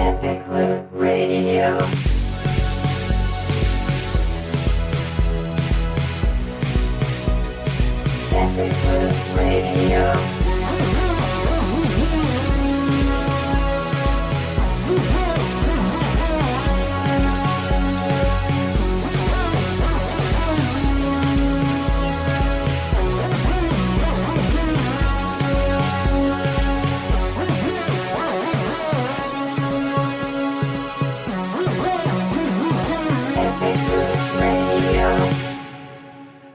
Epic Loot Radio. Epic Loot Radio.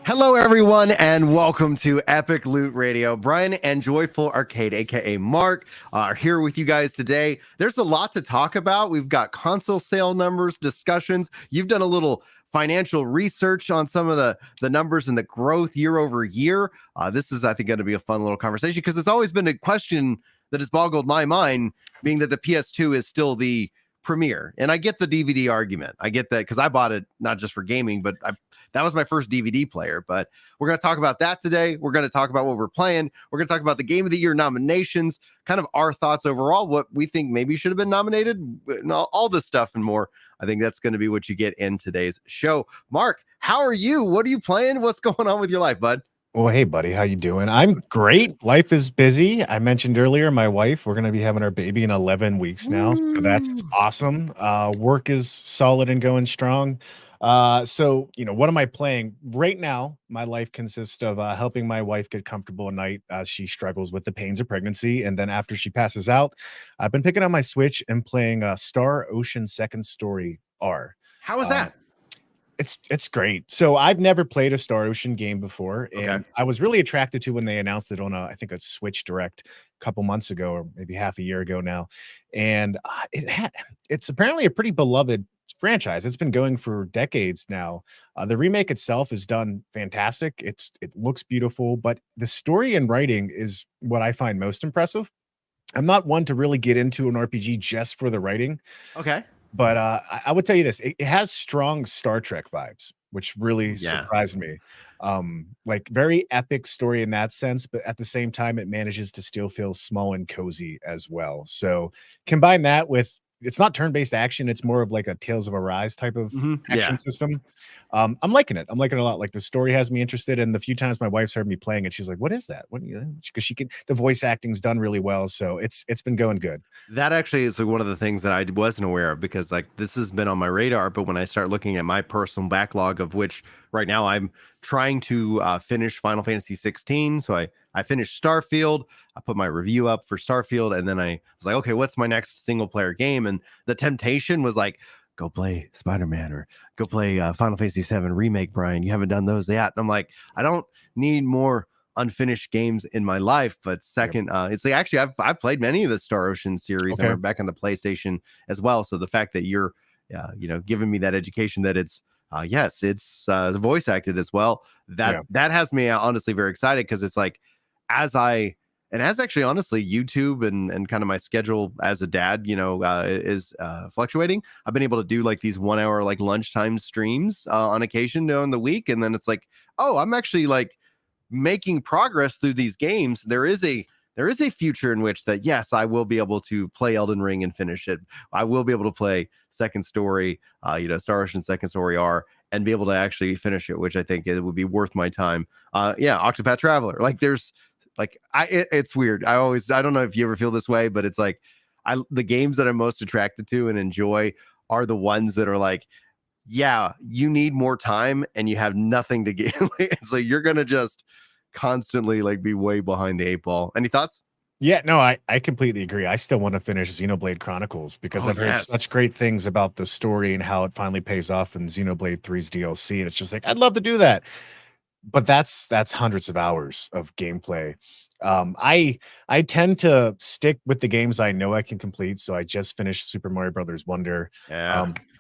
Hello, everyone, and welcome to Epic Loot Radio. Brian and Joyful Arcade, aka Mark, are here with you guys today. There's a lot to talk about. We've got console sale numbers, discussions. You've done a little financial research on some of the numbers and the growth year over year. This is, I think, going to be a fun little conversation because it's always been a question that has boggled my mind, being that the PS2 is still the premiere. And I get the DVD argument. I get that because I bought it not just for gaming, but that was my first DVD player. But we're going to talk about that today. We're going to talk about what we're playing. We're going to talk about the Game of the Year nominations, kind of our thoughts overall, what we think maybe should have been nominated, and all this stuff and more. I think that's going to be what you get in today's show. Mark, how are you? What are you playing? What's going on with your life, bud? Well, hey, buddy, how you doing? I'm great. Life is busy. I mentioned earlier, my wife, we're going to be having our baby in 11 weeks now. So that's awesome. Work is solid and going strong. So, what am I playing? Right now, my life consists of helping my wife get comfortable at night as she struggles with the pains of pregnancy. And then after she passes out, I've been picking up my Switch and playing Star Ocean Second Story R. How is that? It's great. So I've never played a Star Ocean game before, and Okay. I was really attracted to when they announced it on I think a Switch Direct a couple months ago, or maybe half a year ago now. And it's apparently a pretty beloved franchise. It's been going for decades now. The remake itself is done fantastic. It looks beautiful, but the story and writing is what I find most impressive. I'm not one to really get into an RPG just for the writing. Okay. But I would tell you this, it has strong Star Trek vibes, which really surprised me. Like very epic story in that sense, but at the same time, it manages to still feel small and cozy as well. So combine that with, it's not turn-based action, it's more of like a Tales of Arise type of action system. I'm liking it. I'm liking it a lot. Like the story has me interested, and the few times my wife's heard me playing it, she's like, "What is that?" Because the voice acting's done really well, so it's been going good. That actually is one of the things that I wasn't aware of, because like this has been on my radar, but when I start looking at my personal backlog, of which right now I'm trying to finish Final Fantasy 16. So I finished Starfield. I put my review up for Starfield, and then I was like, okay, what's my next single player game? And the temptation was like, go play Spider-Man or go play Final Fantasy 7 Remake, Brian. You haven't done those yet. And I'm like, I don't need more unfinished games in my life. But second, it's like, actually I've played many of the Star Ocean series. And we're back on the PlayStation as well. So the fact that you're giving me that education that it's yes, it's voice acted as well, that has me honestly very excited, because it's like, as actually honestly YouTube and kind of my schedule as a dad is fluctuating, I've been able to do like these 1 hour like lunchtime streams on occasion during the week, and then it's like, oh, I'm actually like making progress through these games. There is a future in which that, yes, I will be able to play Elden Ring and finish it. I will be able to play Second Story, Star Ocean Second Story R, and be able to actually finish it, which I think it would be worth my time. Octopath Traveler. Like it's weird. I don't know if you ever feel this way, but it's like the games that I'm most attracted to and enjoy are the ones that are like, yeah, you need more time and you have nothing to give. So you're going to just constantly like be way behind the eight ball. Any thoughts? Yeah, no, I completely agree. I still want to finish Xenoblade Chronicles because I've heard such great things about the story and how it finally pays off in Xenoblade 3's DLC. And it's just like, I'd love to do that. But that's hundreds of hours of gameplay. I tend to stick with the games I know I can complete. So I just finished Super Mario Brothers Wonder.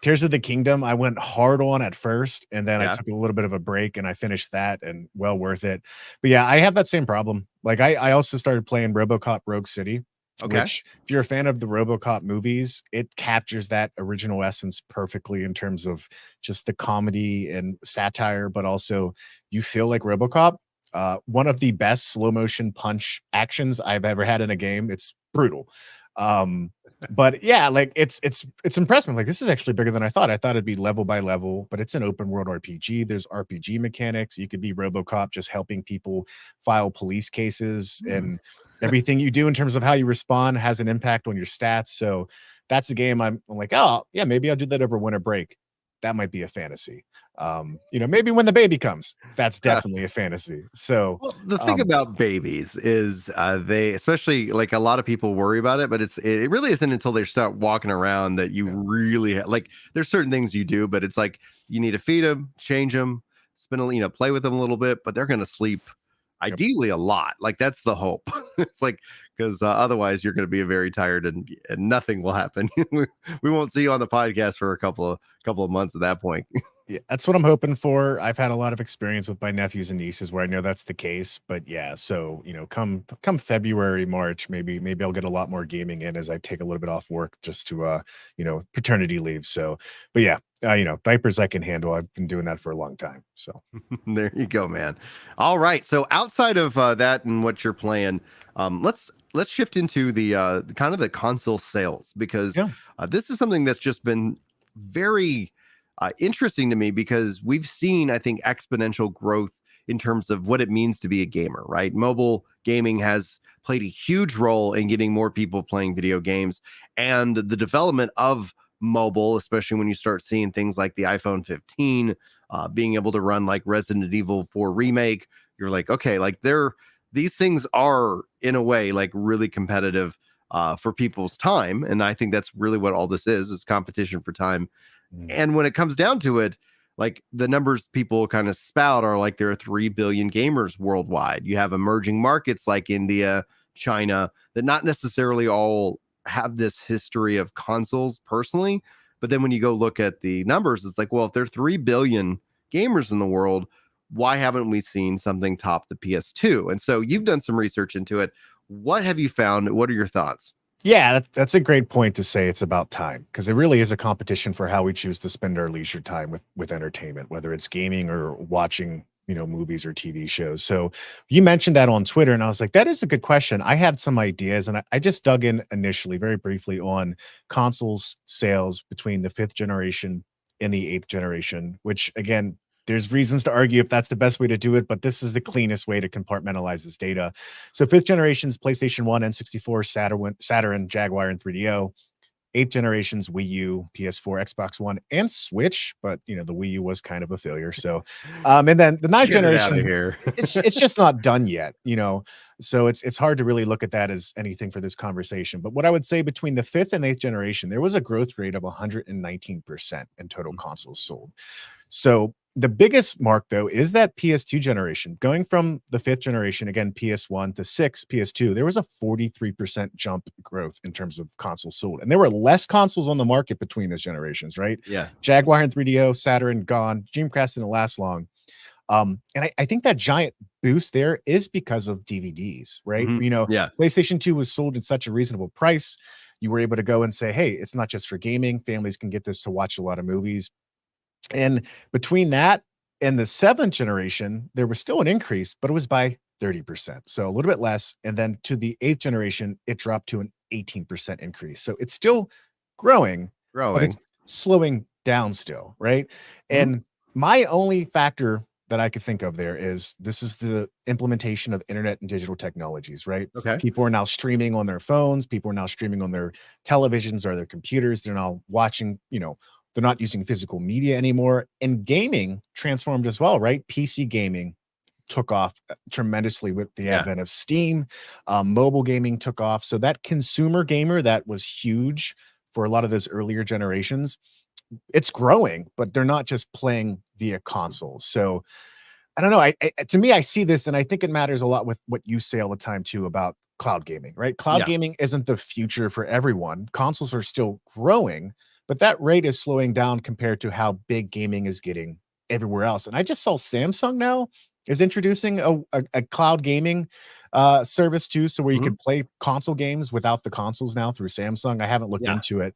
Tears of the Kingdom, I went hard on at first, and then I took a little bit of a break, and I finished that, and well worth it. But yeah, I have that same problem. Like I also started playing RoboCop Rogue City. Which, if you're a fan of the RoboCop movies, it captures that original essence perfectly in terms of just the comedy and satire, but also you feel like RoboCop. One of the best slow motion punch actions I've ever had in a game. It's brutal. But yeah, like it's impressive. Like this is actually bigger than I thought. I thought it'd be level by level, but it's an open world RPG. There's RPG mechanics. You could be RoboCop just helping people file police cases, and everything you do in terms of how you respond has an impact on your stats. So that's a game I'm like, oh yeah, maybe I'll do that over winter break. That might be a fantasy. Maybe when the baby comes, that's definitely a fantasy. So Well, the thing um, about babies is they, especially like a lot of people worry about it, but it really isn't until they start walking around that you yeah, really like. There's certain things you do, but it's like you need to feed them, change them, spend play with them a little bit, but they're going to sleep yep. ideally a lot. Like that's the hope. It's like because otherwise you're going to be very tired and nothing will happen. We won't see you on the podcast for a couple of months at that point. Yeah, that's what I'm hoping for. I've had a lot of experience with my nephews and nieces where I know that's the case. But yeah, so come February, March, maybe I'll get a lot more gaming in as I take a little bit off work just to paternity leave. So, but yeah, diapers I can handle. I've been doing that for a long time. So There you go, man. All right. So outside of that and what you're playing, let's shift into the kind of the console sales because yeah, this is something that's just been very interesting to me because we've seen, I think, exponential growth in terms of what it means to be a gamer. Right? Mobile gaming has played a huge role in getting more people playing video games, and the development of mobile, especially when you start seeing things like the iPhone 15 being able to run like Resident Evil 4 remake. You're like, okay, like these things are in a way like really competitive for people's time. And I think that's really what all this is competition for time. mm, And when it comes down to it, like the numbers people kind of spout are like there are 3 billion gamers worldwide. You have emerging markets like India, China, that not necessarily all have this history of consoles personally. But then when you go look at the numbers, it's like, well, if there are 3 billion gamers in the world, why haven't we seen something top the PS2? And so you've done some research into it. What have you found? What are your thoughts? yeah, that's a great point to say it's about time because it really is a competition for how we choose to spend our leisure time with entertainment, whether it's gaming or watching, movies or TV shows. So you mentioned that on Twitter, and I was like, that is a good question. I had some ideas, and I just dug in initially, very briefly, on consoles sales between the fifth generation and the eighth generation, which again, there's reasons to argue if that's the best way to do it, but this is the cleanest way to compartmentalize this data. So fifth generation's PlayStation 1, N64, Saturn, Jaguar, and 3DO. Eighth generation's Wii U, PS4, Xbox One, and Switch, but the Wii U was kind of a failure. So, and then the ninth Get it out of generation, here. it's just not done yet. So it's hard to really look at that as anything for this conversation. But what I would say between the fifth and eighth generation, there was a growth rate of 119% in total consoles sold. So the biggest mark, though, is that PS2 generation. Going from the fifth generation, again, PS1 to six, PS2, there was a 43% jump growth in terms of consoles sold. And there were less consoles on the market between those generations, right? Yeah. Jaguar and 3DO, Saturn gone, Dreamcast didn't last long. And I think that giant boost there is because of DVDs, right? Mhm. Yeah. PlayStation 2 was sold at such a reasonable price. You were able to go and say, hey, it's not just for gaming. Families can get this to watch a lot of movies. And between that and the seventh generation, there was still an increase, but it was by 30%. So a little bit less. And then to the eighth generation, it dropped to an 18% increase. So it's still growing, but Growing. it's slowing down still, right? Mhm. And my only factor that I could think of there is this is the implementation of internet and digital technologies, right? Okay. People are now streaming on their phones, people are now streaming on their televisions or their computers. They're now watching, they're not using physical media anymore. And gaming transformed as well, right? PC gaming took off tremendously with the Yeah. advent of Steam. Mobile gaming took off. So that consumer gamer that was huge for a lot of those earlier generations, it's growing, but they're not just playing via consoles. So I don't know. To me, I see this, and I think it matters a lot with what you say all the time too about cloud gaming, right? Cloud Yeah. gaming isn't the future for everyone. Consoles are still growing, but that rate is slowing down compared to how big gaming is getting everywhere else. And I just saw Samsung now is introducing a cloud gaming service too, so where you Mhm. could play console games without the consoles now through Samsung. I haven't looked Yeah. into it.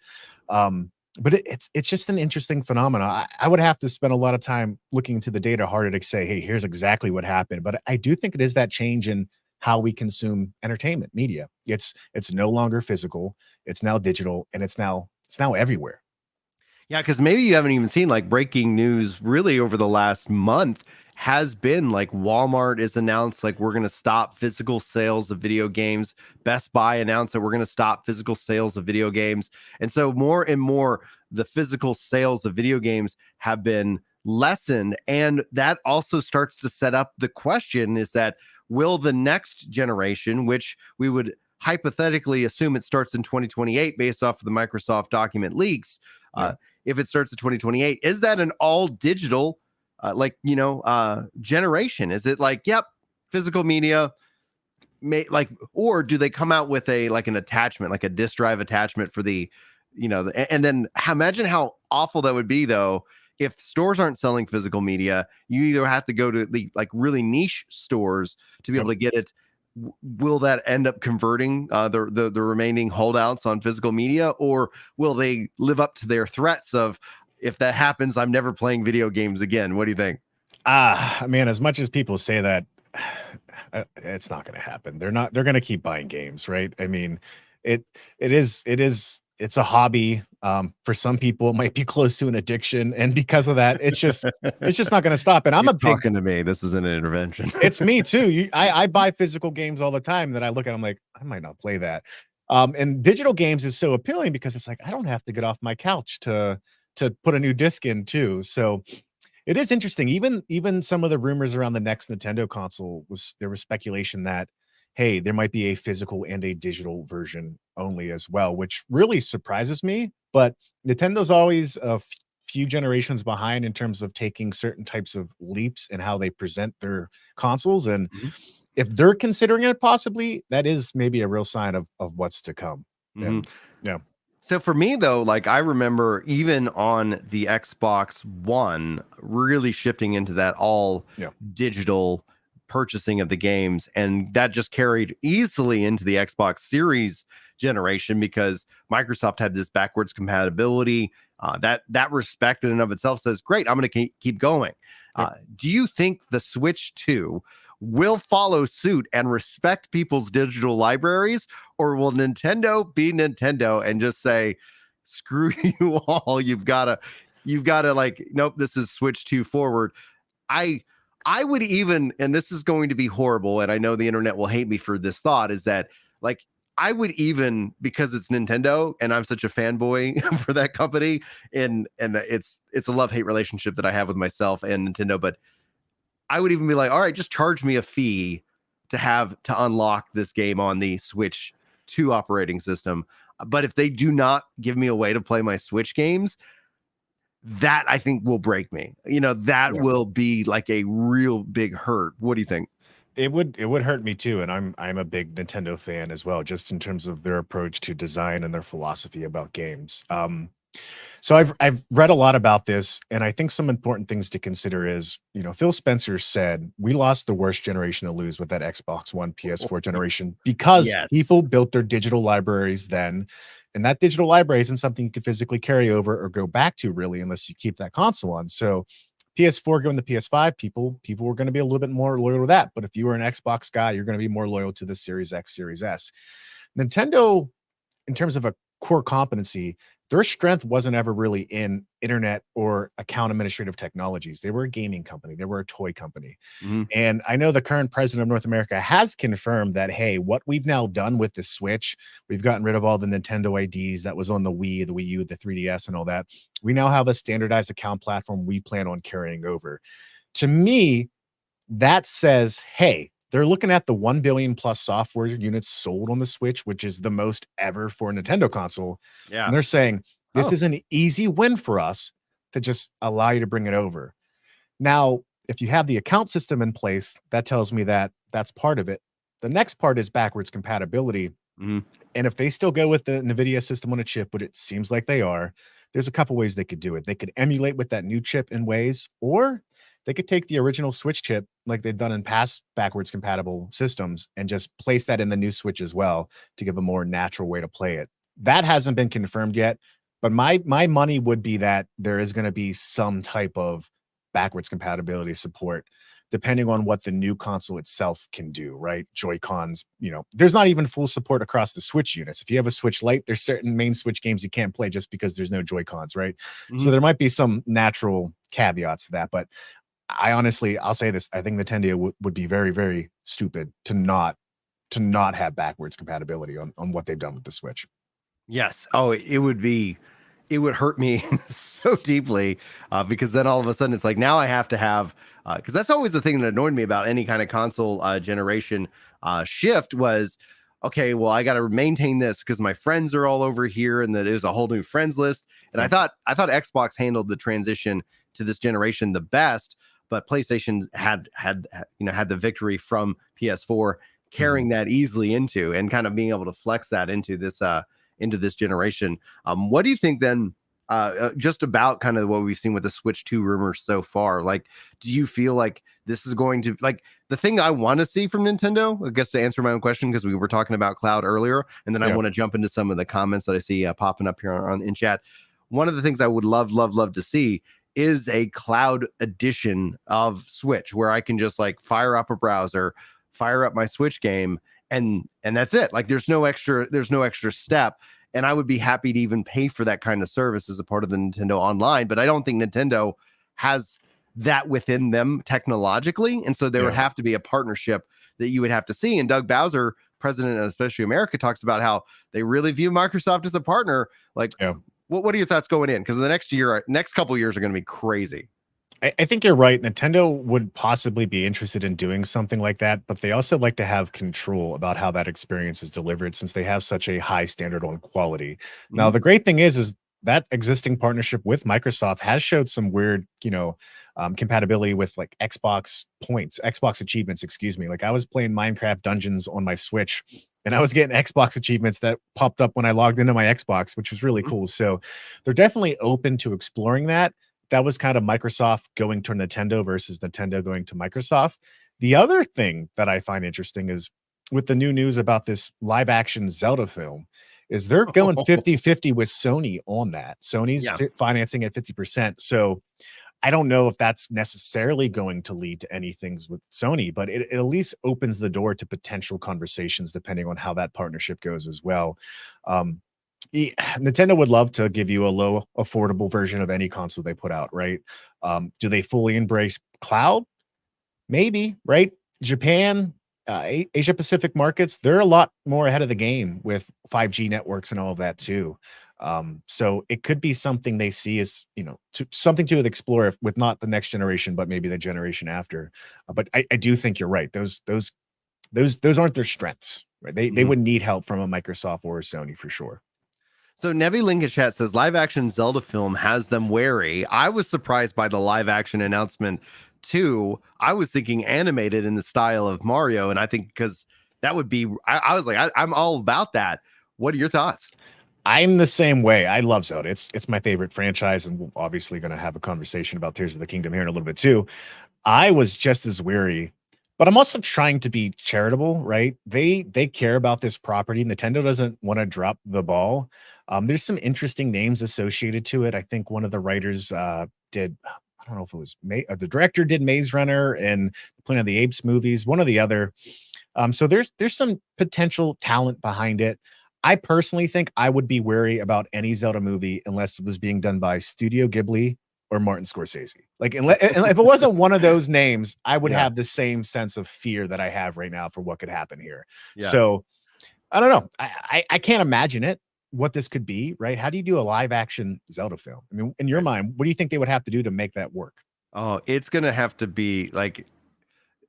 But it's just an interesting phenomenon. I would have to spend a lot of time looking into the data harder to say, hey, here's exactly what happened. But I do think it is that change in how we consume entertainment media. It's no longer physical, it's now digital, and it's now everywhere. Yeah, because maybe you haven't even seen like breaking news really over the last month has been like Walmart is announced like we're going to stop physical sales of video games. Best Buy announced that we're going to stop physical sales of video games. And so more and more the physical sales of video games have been lessened. And that also starts to set up the question is that will the next generation, which we would hypothetically assume it starts in 2028 based off of the Microsoft document leaks, Yeah. if it starts at 2028, is that an all digital generation? Is it like, yep, physical media or do they come out with an attachment, like a disk drive attachment for and then imagine how awful that would be though if stores aren't selling physical media. You either have to go to the like really niche stores to be able to get it. Will that end up converting the remaining holdouts on physical media, or will they live up to their threats of if that happens, I'm never playing video games again? What do you think? Man, as much as people say that, it's not going to happen. They're going to keep buying games, right? I mean, it's a hobby. For some people, it might be close to an addiction, and because of that, it's just not going to stop. And He's talking to me. This is an intervention. It's me too. I buy physical games all the time that I look at. I'm like, I might not play that. And digital games is so appealing because it's like I don't have to get off my couch to put a new disc in too. So it is interesting. Even some of the rumors around the next Nintendo console there was speculation that, hey, there might be a physical and a digital version only as well, which really surprises me. But Nintendo's always a few generations behind in terms of taking certain types of leaps in how they present their consoles. And if they're considering it, possibly that is maybe a real sign of what's to come. And, yeah. So for me though, like I remember even on the Xbox One really shifting into that all digital purchasing of the games, and that just carried easily into the Xbox Series generation because Microsoft had this backwards compatibility. That respect in and of itself says, great, I'm going to keep going. Do you think the Switch 2 will follow suit and respect people's digital libraries, or will Nintendo be Nintendo and just say, screw you all, you've got to like, nope, this is Switch 2 forward? I would even, and this is going to be horrible, and I know the internet will hate me for this thought, is that like I would even, because it's Nintendo and I'm such a fanboy for that company, and it's a love-hate relationship that I have with myself and Nintendo, but I would even be like, all right, just charge me a fee to unlock this game on the Switch 2 operating system. But if they do not give me a way to play my Switch games, that I think will break me. That will be like a real big hurt. What do you think? It would hurt me too, and I'm a big Nintendo fan as well, just in terms of their approach to design and their philosophy about games. So I've read a lot about this, and I think some important things to consider is, Phil Spencer said we lost the worst generation to lose with that Xbox One, PS4 generation because people built their digital libraries then, and that digital library isn't something you can physically carry over or go back to really unless you keep that console on. So PS4 going to PS5, people were going to be a little bit more loyal to that. But if you were an Xbox guy, you're going to be more loyal to the Series X, Series S. Nintendo, in terms of a core competency, their strength wasn't ever really in internet or account administrative technologies. They were a gaming company. They were a toy company. And I know the current president of North America has confirmed that, hey, what we've now done with the Switch, we've gotten rid of all the Nintendo IDs that was on the Wii, the Wii U, the 3DS, and all that. We now have a standardized account platform we plan on carrying over. To me, that says, hey, they're looking at the 1 billion plus software units sold on the Switch, which is the most ever for a Nintendo console. Yeah. And they're saying, this is an easy win for us to just allow you to bring it over. Now, if you have the account system in place, that tells me that that's part of it. The next part is backwards compatibility. And if they still go with the NVIDIA system on a chip, but it seems like they are, there's a couple ways they could do it. They could emulate with that new chip in ways, or they could take the original Switch chip like they've done in past backwards compatible systems and just place that in the new Switch as well to give a more natural way to play it. That hasn't been confirmed yet, but my money would be that there is going to be some type of backwards compatibility support depending on what the new console itself can do, right? Joy-Cons, there's not even full support across the Switch units. If you have a Switch Lite, there's certain main Switch games you can't play just because there's no Joy-Cons, right? So there might be some natural caveats to that, but I'll say this, I think Nintendo would be very, very stupid to not have backwards compatibility on what they've done with the Switch. Yes. Oh, it would hurt me so deeply because then all of a sudden it's like now I have to have because that's always the thing that annoyed me about any kind of console generation shift was okay, well I got to maintain this because my friends are all over here and that is a whole new friends list. And I thought Xbox handled the transition to this generation the best, but PlayStation had the victory from PS4 carrying that easily into and kind of being able to flex that into this generation. What do you think then, just about kind of what we've seen with the Switch 2 rumors so far? Like, do you feel like this is going to, like, the thing I want to see from Nintendo, I guess to answer my own question, because we were talking about cloud earlier, and then I want to jump into some of the comments that I see popping up here in chat. One of the things I would love to see is a cloud edition of Switch where I can just like fire up a browser, fire up my Switch game, and that's it. Like there's no extra step. And I would be happy to even pay for that kind of service as a part of the Nintendo Online, but I don't think Nintendo has that within them technologically. And so there would have to be a partnership that you would have to see. And Doug Bowser, president of Especially America, talks about how they really view Microsoft as a partner. Like, what are your thoughts going in? Because the next couple of years are going to be crazy. I think you're right. Nintendo would possibly be interested in doing something like that, but they also like to have control about how that experience is delivered since they have such a high standard on quality. Now, the great thing is that existing partnership with Microsoft has showed some weird, compatibility with like Xbox achievements, excuse me. Like I was playing Minecraft Dungeons on my Switch and I was getting Xbox achievements that popped up when I logged into my Xbox, which was really cool. So they're definitely open to exploring that. That was kind of Microsoft going to Nintendo versus Nintendo going to Microsoft. The other thing that I find interesting is with the new news about this live action Zelda film is they're going 50-50 with Sony on that. Sony's financing at 50%. So I don't know if that's necessarily going to lead to anything with Sony, but it at least opens the door to potential conversations depending on how that partnership goes as well. Nintendo would love to give you a low affordable version of any console they put out, right? Do they fully embrace cloud? Maybe, right? Japan, Asia Pacific markets, they're a lot more ahead of the game with 5G networks and all of that too. So it could be something they see as, something to explore with not the next generation, but maybe the generation after. But I do think you're right. Those aren't their strengths, right? They would need help from a Microsoft or a Sony for sure. So Nebby Link in chat says live action Zelda film has them wary. I was surprised by the live action announcement too. I was thinking animated in the style of Mario, and I think because that would be, I was like, I'm all about that. What are your thoughts? I'm the same way. I love Zelda. It's my favorite franchise, and we're obviously going to have a conversation about Tears of the Kingdom here in a little bit too. I was just as weary, but I'm also trying to be charitable, right? They care about this property. Nintendo doesn't want to drop the ball. There's some interesting names associated to it. I think one of the writers did, I don't know if it was the director did Maze Runner and Planet of the Apes movies, one or the other. So there's some potential talent behind it. I personally think I would be wary about any Zelda movie unless it was being done by Studio Ghibli or Martin Scorsese. Like, if it wasn't one of those names, I would have the same sense of fear that I have right now for what could happen here. So I don't know. I can't imagine what this could be, right? How do you do a live action Zelda film? I mean, in your mind, what do you think they would have to do to make that work? Oh, it's going to have to be like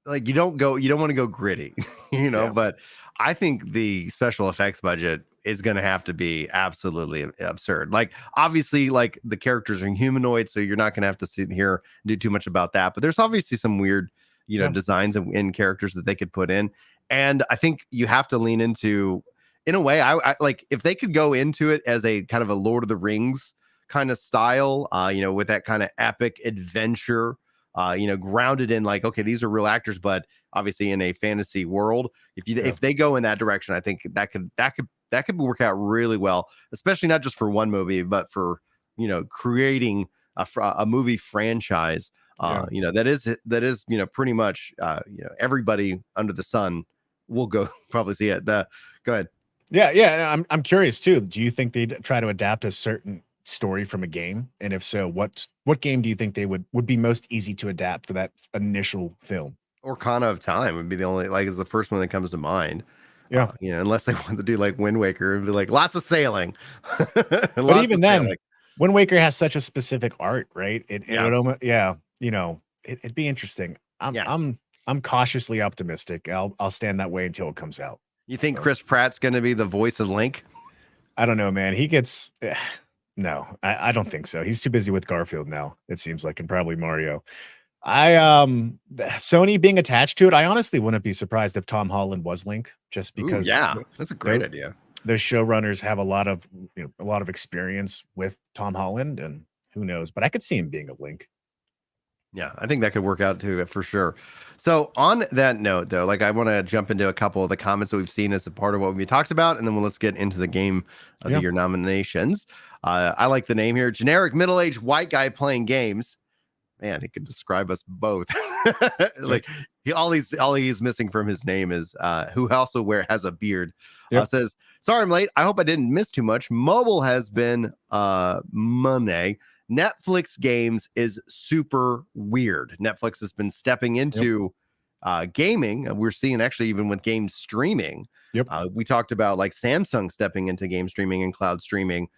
you don't want to go gritty, but I think the special effects budget is going to have to be absolutely absurd. Like, obviously, like the characters are humanoid, so you're not going to have to sit here and do too much about that. But there's obviously some weird, designs in characters that they could put in. And I think you have to lean into, in a way, I like if they could go into it as a kind of a Lord of the Rings kind of style, with that kind of epic adventure, grounded in like, okay, these are real actors, but obviously in a fantasy world. If they go in that direction, I think that could work out really well, especially not just for one movie, but for creating a movie franchise. Yeah. That is pretty much everybody under the sun will go probably see it. Go ahead. Yeah. I'm curious too. Do you think they'd try to adapt a certain story from a game? And if so, what game do you think they would be most easy to adapt for that initial film? Orcana of Time would be the only is the first one that comes to mind. Yeah. Unless they want to do like Wind Waker and be like lots of sailing, But lots of even then, sailing. Wind Waker has such a specific art, right? It Yeah, would almost, yeah, it'd be interesting. I'm yeah. I'm I'm cautiously optimistic. I'll stand that way until it comes out. You think So, Chris Pratt's going to be the voice of Link? I don't know, man. He gets no, I don't think so. He's too busy with Garfield now, it seems like, and probably Mario. Sony being attached to it, I honestly wouldn't be surprised if Tom Holland was Link, just Ooh, because yeah, that's a great idea. those showrunners have a lot of experience with Tom Holland, and who knows, but I could see him being a Link. Yeah, I think that could work out too for sure. So on that note, though, I want to jump into a couple of the comments that we've seen as a part of what we talked about, and then let's get into the game of the Yeah. year nominations. I like the name here: generic middle-aged white guy playing games. Man, it could describe us both. All he's missing from his name is who also has a beard. Yep. Says, sorry I'm late. I hope I didn't miss too much. Mobile has been money. Netflix games is super weird. Netflix has been stepping into gaming. We're seeing actually even with game streaming. Yep. We talked about like Samsung stepping into game streaming and cloud streaming.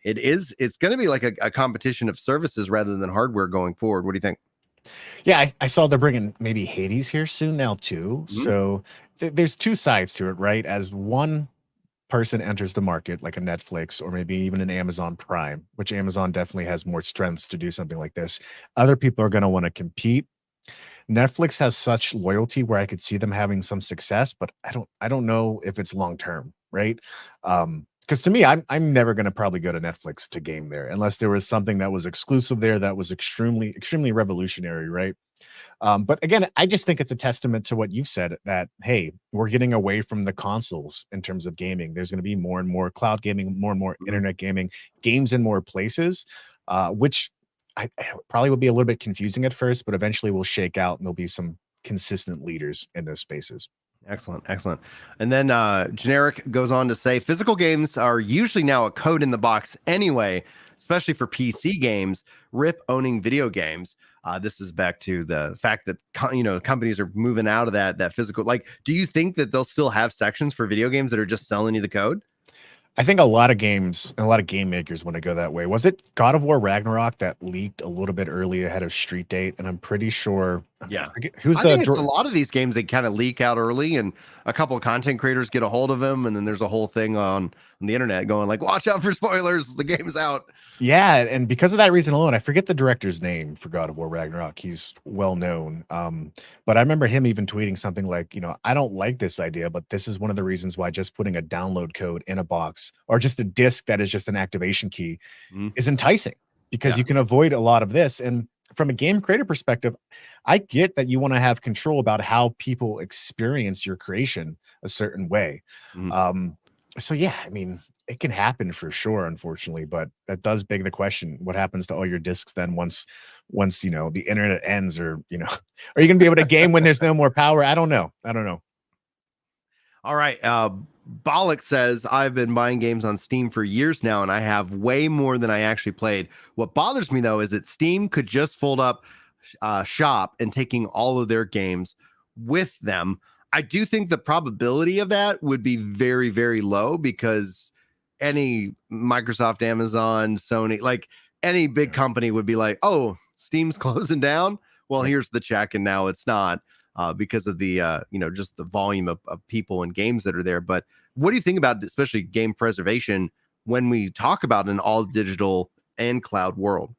It's going to be like a competition of services rather than hardware going forward. What do you think? Yeah, I saw they're bringing maybe Hades here soon now too. Mhm. So there's two sides to it, right? As one person enters the market, like a Netflix or maybe even an Amazon Prime, which Amazon definitely has more strengths to do something like this. Other people are going to want to compete. Netflix has such loyalty where I could see them having some success, but I don't know if it's long term, right? Because to me, I'm never going to probably go to Netflix to game there unless there was something that was exclusive there that was extremely revolutionary, right? But again, I just think it's a testament to what you've said that, hey, we're getting away from the consoles in terms of gaming. There's going to be more and more cloud gaming, more and more internet gaming, games in more places, which I probably will be a little bit confusing at first, but eventually will shake out and there'll be some consistent leaders in those spaces. Excellent, excellent. And then Generic goes on to say physical games are usually now a code in the box anyway, especially for PC games. Rip owning video games. This is back to the fact that companies are moving out of that physical. Do you think that they'll still have sections for video games that are just selling you the code? I think a lot of games and a lot of game makers want to go that way. Was it God of War Ragnarok that leaked a little bit early ahead of Street Date? And I'm pretty sure, Yeah. who's I think it's a lot of these games they kind of leak out early, and a couple of content creators get a hold of them, and then there's a whole thing on the internet going like, "Watch out for spoilers! The game's out." Yeah, and because of that reason alone, I forget the director's name for God of War Ragnarok. He's well known. But I remember him even tweeting something like, I don't like this idea, but this is one of the reasons why just putting a download code in a box or just a disk that is just an activation key Mhm. is enticing because Yeah. you can avoid a lot of this. And from a game creator perspective, I get that you want to have control about how people experience your creation a certain way. Mhm. So yeah, I mean, it can happen for sure, unfortunately, but that does beg the question: what happens to all your discs then once the internet ends, or are you going to be able to game when there's no more power? I don't know. All right. Bollock says, I've been buying games on Steam for years now, and I have way more than I actually played. What bothers me, though, is that Steam could just fold up shop and taking all of their games with them. I do think the probability of that would be very, very low because any Microsoft, Amazon, Sony, like any big company would be like, oh, Steam's closing down. Well, Yep. here's the check, and now it's not. Because of the just the volume of people and games that are there. But what do you think about especially game preservation when we talk about an all digital and cloud world?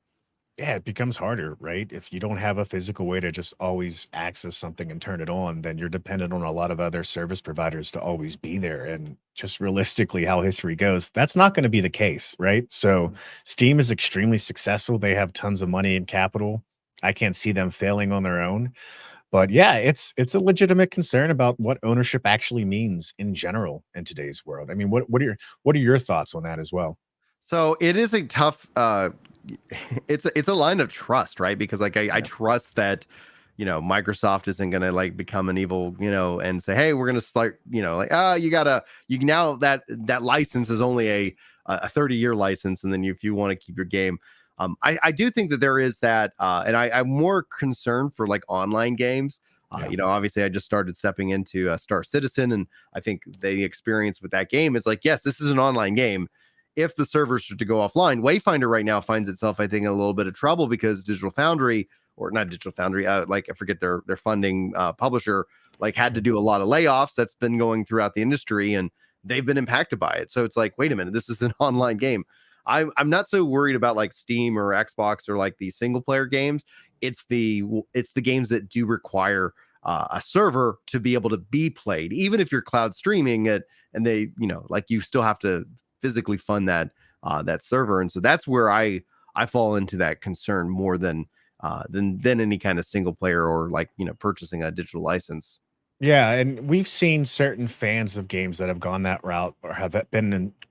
Yeah, it becomes harder, right? If you don't have a physical way to just always access something and turn it on, then you're dependent on a lot of other service providers to always be there. And just realistically, how history goes, that's not going to be the case, right? So Steam is extremely successful. They have tons of money and capital. I can't see them failing on their own. But yeah, it's a legitimate concern about what ownership actually means in general in today's world. I mean, what are your thoughts on that as well? So it is a tough it's a line of trust, right? Because like I Yeah. trust that, Microsoft isn't gonna like become an evil, and say, hey, we're gonna start, like, you can now that license is only a 30-year license, and then if you want to keep your game. I do think that there is that, and I'm more concerned for like online games. Yeah. Obviously, I just started stepping into Star Citizen, and I think the experience with that game is like, yes, this is an online game. If the servers are to go offline, Wayfinder right now finds itself, I think, in a little bit of trouble because Digital Foundry, or not Digital Foundry, like I forget their funding publisher, like had to do a lot of layoffs. That's been going throughout the industry, and they've been impacted by it. So it's like, wait a minute, this is an online game. I'm not so worried about like Steam or Xbox or like the single player games. It's the games that do require a server to be able to be played, even if you're cloud streaming it, and they, like you still have to physically fund that server. And so that's where I fall into that concern more than any kind of single player or like, purchasing a digital license. Yeah, and we've seen certain fans of games that have gone that route or have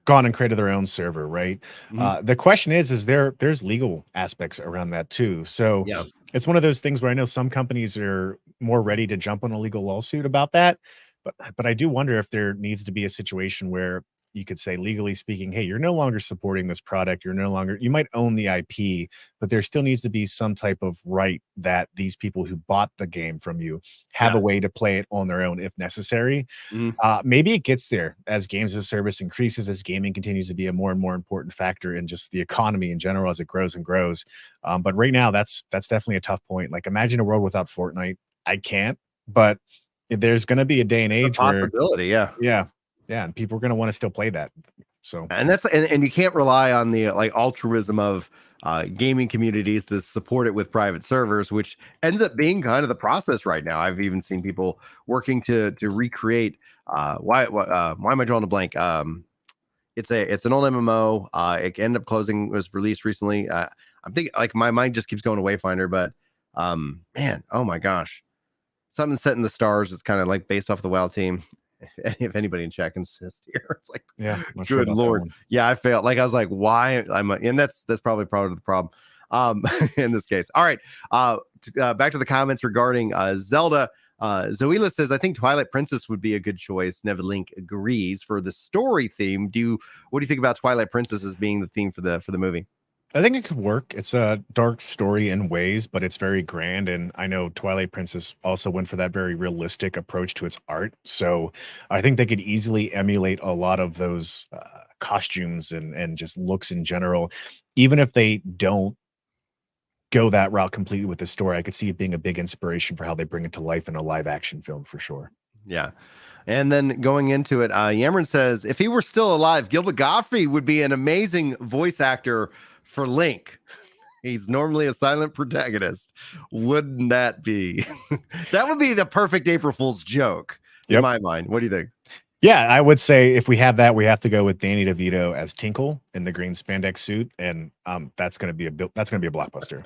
gone and created their own server, right? Mhm. The question is there's legal aspects around that too. So Yeah. it's one of those things where I know some companies are more ready to jump on a legal lawsuit about that, but I do wonder if there needs to be a situation where you could say, legally speaking, hey, you're no longer supporting this product. You might own the IP, but there still needs to be some type of right that these people who bought the game from you have Yeah. a way to play it on their own if necessary. Mhm. Maybe it gets there as games as a service increases, as gaming continues to be a more and more important factor in just the economy in general as it grows and grows. But right now, that's definitely a tough point. Like, imagine a world without Fortnite. I can't, but there's going to be a day and The age where, possibility, yeah. yeah, yeah, and people are going to want to still play that. So And and you can't rely on the like altruism of gaming communities to support it with private servers, which ends up being kind of the process right now. I've even seen people working to recreate. Why am I drawing a blank? It's an old MMO. It ended up closing. Was released recently. I'm thinking like my mind just keeps going to Wayfinder, but man, oh my gosh, something set in the stars. It's kind of like based off the WoW team. If anybody in chat can assist here, it's like, yeah, not sure good about that lord, one. yeah, I failed. Like I was like, why? And that's probably part of the problem. In this case, all right. Back to the comments regarding Zelda. Zoela says, I think Twilight Princess would be a good choice. Neverlink agrees for the story theme. What do you think about Twilight Princess as being the theme for the movie? I think it could work. It's a dark story in ways, but it's very grand. And I know Twilight Princess also went for that very realistic approach to its art. So I think they could easily emulate a lot of those costumes and just looks in general. Even if they don't go that route completely with the story, I could see it being a big inspiration for how they bring it to life in a live action film for sure. Yeah. And then going into it, Yamron says, if he were still alive, Gilbert Gottfried would be an amazing voice actor for Link. He's normally a silent protagonist. Wouldn't that be? That would be the perfect April Fool's joke in Yep. my mind. What do you think? Yeah, I would say if we have that, we have to go with Danny DeVito as Tinkle in the green spandex suit, and that's gonna be a blockbuster.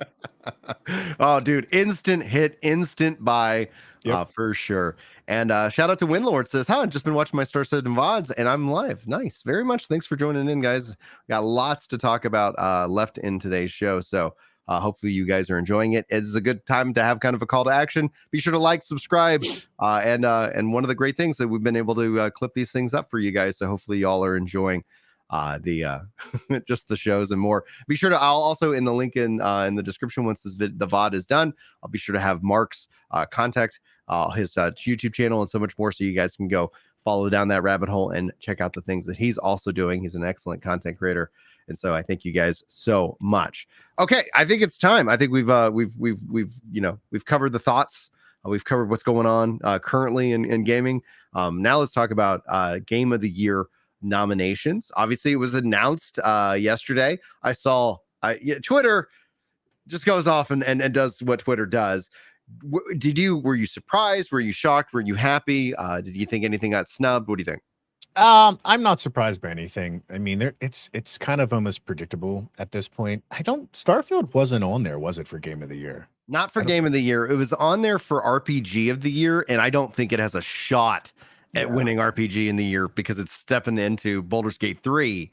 Oh, dude, instant hit, instant buy, Yep. for sure. And shout out to Winlord says, "Huh, just been watching my Star Citizen VODs, and I'm live. Nice, very much. Thanks for joining in, guys. Got lots to talk about left in today's show, so hopefully you guys are enjoying it. It's a good time to have kind of a call to action. Be sure to like, subscribe, and one of the great things that we've been able to clip these things up for you guys. So hopefully y'all are enjoying the just the shows and more. Be sure to, I'll also in the link in the description once the VOD is done, I'll be sure to have Mark's contact, his YouTube channel, and so much more, so you guys can go follow down that rabbit hole and check out the things that he's also doing. He's an excellent content creator, and so I thank you guys so much. Okay, I think it's time. I think we've covered the thoughts. We've covered what's going on currently in gaming. Now let's talk about Game of the Year nominations. Obviously, it was announced yesterday. I saw Twitter just goes off and does what Twitter does. Were you surprised? Were you shocked? Were you happy? Did you think anything got snubbed? What do you think? I'm not surprised by anything. I mean, it's kind of almost predictable at this point. Starfield wasn't on there, was it, for Game of the Year? Not for I don't Game of think. the Year. It was on there for RPG of the Year, and I don't think it has a shot at Yeah. winning RPG in the year because it's stepping into Baldur's Gate 3.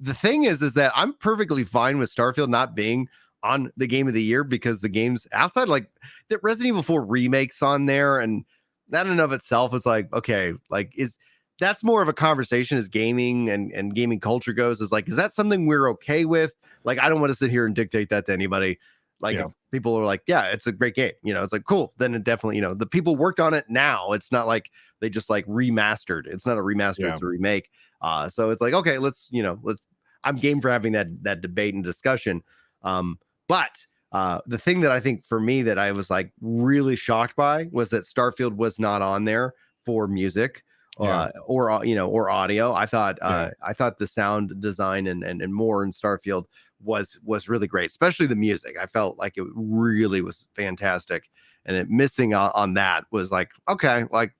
the thing is that I'm perfectly fine with Starfield not being on the game of the year because the games outside like the Resident Evil 4 remakes on there, and that in and of itself is like, okay, like is that's more of a conversation as gaming and gaming culture goes, is like, is that something we're okay with? Like, I don't want to sit here and dictate that to anybody. Like, Yeah. if people are like, yeah, it's a great game, it's like, cool, then it definitely, the people worked on it now. It's not like they just like remastered. It's not a remaster, Yeah. it's a remake. So it's like, okay, let's I'm game for having that debate and discussion. But the thing that I think for me that I was like really shocked by was that Starfield was not on there for music. Or audio. I thought the sound design and more in Starfield was really great, especially the music. I felt like it really was fantastic, and it missing on that was like, okay, like,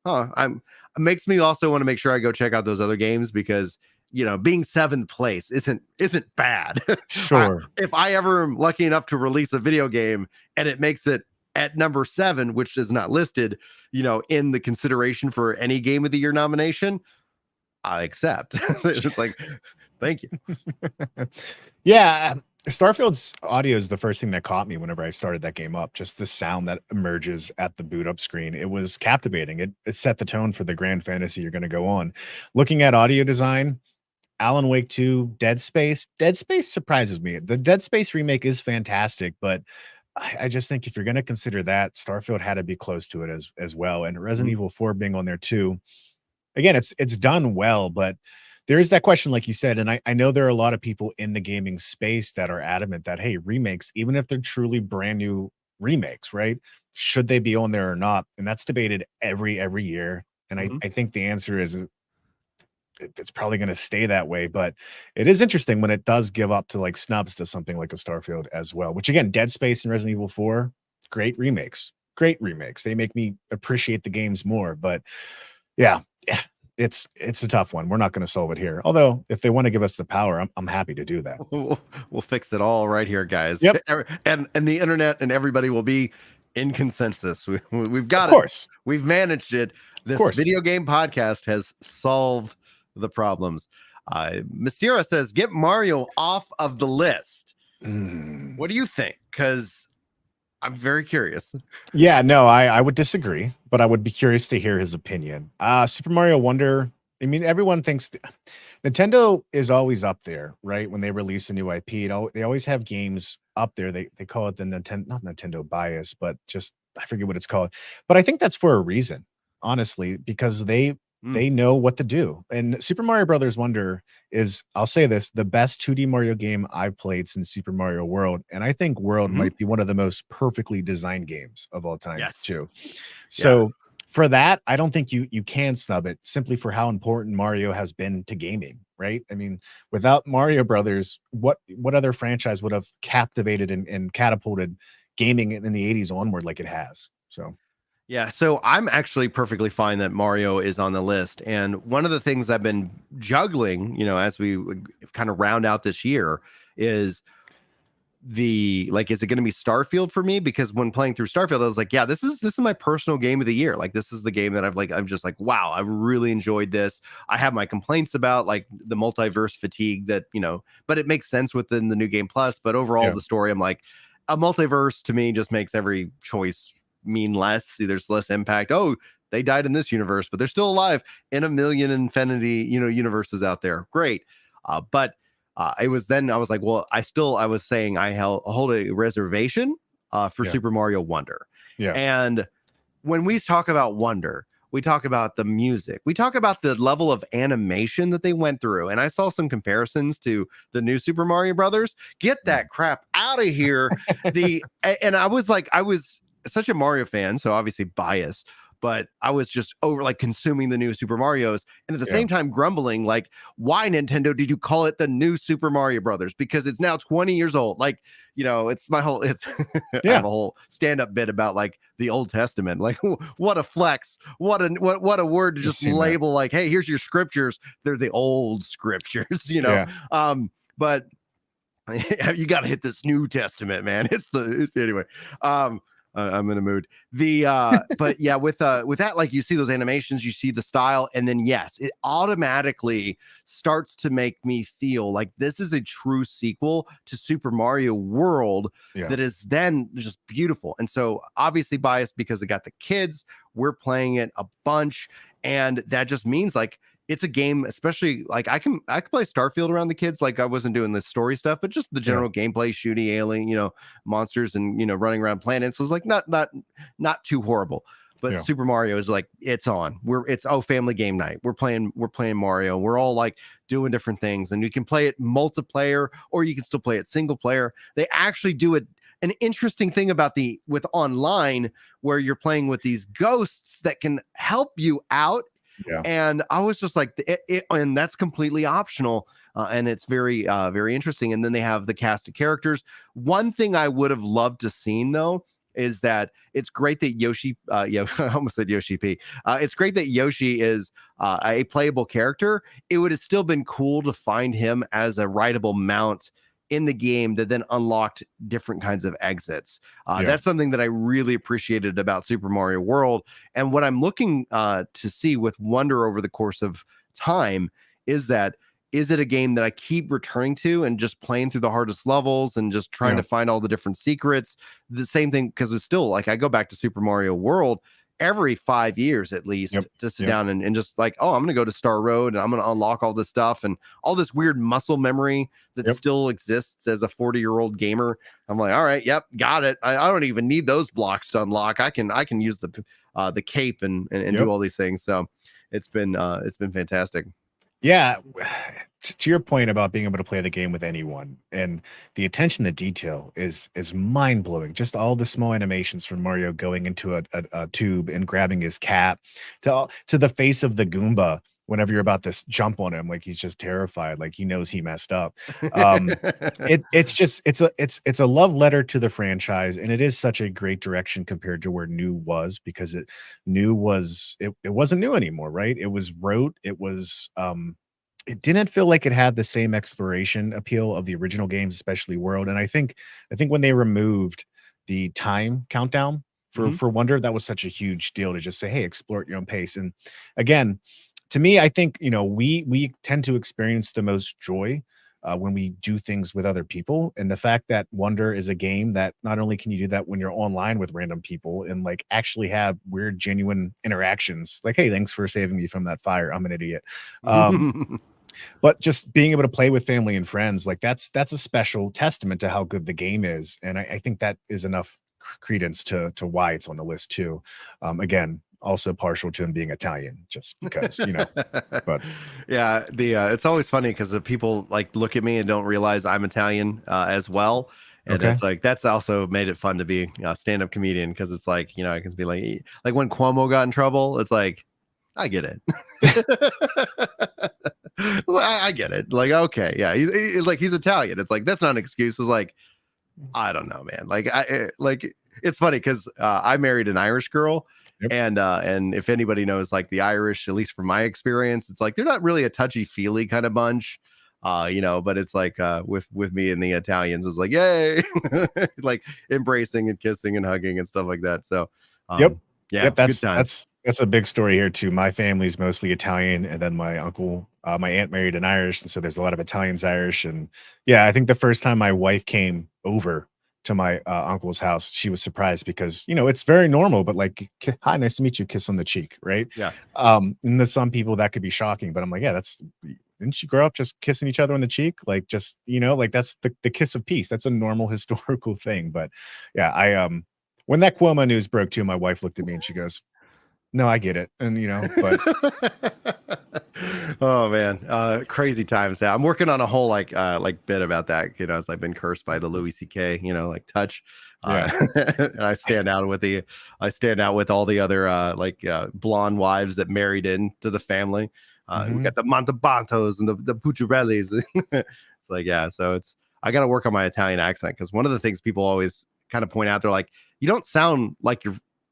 it makes me also want to make sure I go check out those other games because being seventh place isn't bad. Sure. If I ever am lucky enough to release a video game and it makes it at number 7, which is not listed, in the consideration for any game of the year nomination, I accept. It's like, thank you. Yeah. Starfield's audio is the first thing that caught me whenever I started that game up. Just the sound that emerges at the boot up screen. It was captivating. It set the tone for the grand fantasy you're going to go on. Looking at audio design, Alan Wake 2, Dead Space. Dead Space surprises me. The Dead Space remake is fantastic, but I just think if you're going to consider that, Starfield had to be close to it as well. And Resident Evil 4 being on there too. Again, it's done well, but there is that question, like you said, and I know there are a lot of people in the gaming space that are adamant that, hey, remakes, even if they're truly brand new remakes, right? Should they be on there or not? And that's debated every year. And I think the answer is it's probably going to stay that way, but it is interesting when it does give up to like snubs to something like a Starfield as well, which again, Dead Space and Resident Evil 4, great remakes. They make me appreciate the games more, but yeah, it's a tough one. We're not going to solve it here. Although if they want to give us the power, I'm happy to do that. We'll fix it all right here, guys. Yep. And the internet and everybody will be in consensus. We've got Of course. We've managed it. This video game podcast has solved the problems. Mystera says, get Mario off of the list. What do you think? Because I'm very curious. Yeah, no, I would disagree, but I would be curious to hear his opinion. Super Mario Wonder, I mean, everyone thinks Nintendo is always up there, right? When they release a new IP, they always have games up there. They call it the not Nintendo bias, but just I forget what it's called. But I think that's for a reason, honestly, because they know what to do. And Super Mario Brothers Wonder is, I'll say this, the best 2D Mario game I've played since Super Mario World. And I think World might be one of the most perfectly designed games of all time, too. So for that, I don't think you can snub it simply for how important Mario has been to gaming, right? I mean, without Mario Brothers, what other franchise would have captivated and catapulted gaming in the 80s onward like it has? So yeah, so I'm actually perfectly fine that Mario is on the list. And one of the things I've been juggling, as we kind of round out this year is is it going to be Starfield for me? Because when playing through Starfield, I was like, yeah, this is my personal game of the year. Like, this is the game that I'm just like, wow, I really enjoyed this. I have my complaints about like the multiverse fatigue that, but it makes sense within the new game plus. But overall, the story, I'm like, a multiverse to me just makes every choice mean less. There's less impact. Oh, they died in this universe, but they're still alive in a million infinity, universes out there. Great. But it was then I was like, well, I was saying I hold a reservation for Super Mario Wonder. Yeah. And when we talk about Wonder, we talk about the music. We talk about the level of animation that they went through. And I saw some comparisons to the new Super Mario Brothers. Get that crap out of here. And I was such a Mario fan, so obviously biased, but I was just over like consuming the new Super Marios and at the same time grumbling like, why Nintendo did you call it the new Super Mario Brothers? Because it's now 20 years old. Like, it's my whole, I have a whole stand-up bit about like the Old Testament. Like, what a flex, what a word to just label like, hey, here's your scriptures. They're the old scriptures, but you got to hit this New Testament, man. It's anyway. I'm in a mood. But yeah, with that, like you see those animations, you see the style, and then yes, it automatically starts to make me feel like this is a true sequel to Super Mario World Yeah. that is then just beautiful. And so obviously biased because it got the kids, we're playing it a bunch, and that just means like it's a game, especially like I can play Starfield around the kids, like I wasn't doing the story stuff, but just the Yeah. general gameplay, shooting alien, monsters and running around planets is like not too horrible. But Yeah. Super Mario is like it's on. It's family game night. We're playing Mario. We're all like doing different things, and you can play it multiplayer or you can still play it single player. They actually do it. An interesting thing about with online where you're playing with these ghosts that can help you out. Yeah. And I was just like, and that's completely optional. And it's very, very interesting. And then they have the cast of characters. One thing I would have loved to seen though is that it's great that Yoshi, I almost said Yoshi P. It's great that Yoshi is a playable character. It would have still been cool to find him as a rideable mount in the game that then unlocked different kinds of exits. That's something that I really appreciated about Super Mario World. And what I'm looking to see with wonder over the course of time is it a game that I keep returning to and just playing through the hardest levels and just trying to find all the different secrets? The same thing, because it's still like I go back to Super Mario World every 5 years at least to sit down and just like, oh, I'm going to go to Star Road and I'm going to unlock all this stuff and all this weird muscle memory that still exists as a 40-year-old gamer. I'm like, all right, yep, got it. I don't even need those blocks to unlock. I can use the cape and do all these things. So it's been fantastic. Yeah, to your point about being able to play the game with anyone, and the attention to detail is mind blowing. Just all the small animations from Mario going into a tube and grabbing his cap, to the face of the Goomba whenever you're about to jump on him, like he's just terrified, like he knows he messed up. It's a love letter to the franchise, and it is such a great direction compared to where new was, because it wasn't new anymore, right? It was rote. It didn't feel like it had the same exploration appeal of the original games, especially World. And I think when they removed the time countdown for Wonder, that was such a huge deal to just say, hey, explore at your own pace. And again, to me, I think we tend to experience the most joy when we do things with other people. And the fact that Wonder is a game that not only can you do that when you're online with random people and like actually have weird, genuine interactions, like, hey, thanks for saving me from that fire, I'm an idiot. But just being able to play with family and friends, like that's a special testament to how good the game is. And I think that is enough credence to why it's on the list too. Again, also partial to him being Italian, just because, but yeah, it's always funny because the people like look at me and don't realize I'm Italian as well. And it's like, that's also made it fun to be a stand-up comedian, because it's like, I can be like when Cuomo got in trouble, it's like, I get it. I get it. Like, okay, yeah, he's Italian. It's like, that's not an excuse. It's like, I don't know, man. Like, it's funny because I married an Irish girl. And if anybody knows like the Irish, at least from my experience, it's like they're not really a touchy-feely kind of bunch. But it's like with me and the Italians, it's like, yay, like embracing and kissing and hugging and stuff like that. So that's a big story here too. My family's mostly Italian, and then my aunt married an Irish, and so there's a lot of Italians, Irish. And yeah, I think the first time my wife came over to my uncle's house, she was surprised because it's very normal, but like, hi, nice to meet you, kiss on the cheek, right? Yeah. And to some people that could be shocking, but I'm like, yeah, didn't you grow up just kissing each other on the cheek? Like, just like that's the kiss of peace. That's a normal historical thing. But yeah, I when that Cuomo news broke too, my wife looked at me and she goes, no, I get it. And but oh man, crazy times now. I'm working on a whole like bit about that, as I've been cursed by the Louis CK, like touch. And I stand out with all the other blonde wives that married into the family. We got the Montalbantos and the Pucciarellis. It's like, yeah, so I got to work on my Italian accent, because one of the things people always kind of point out, they're like, you don't sound like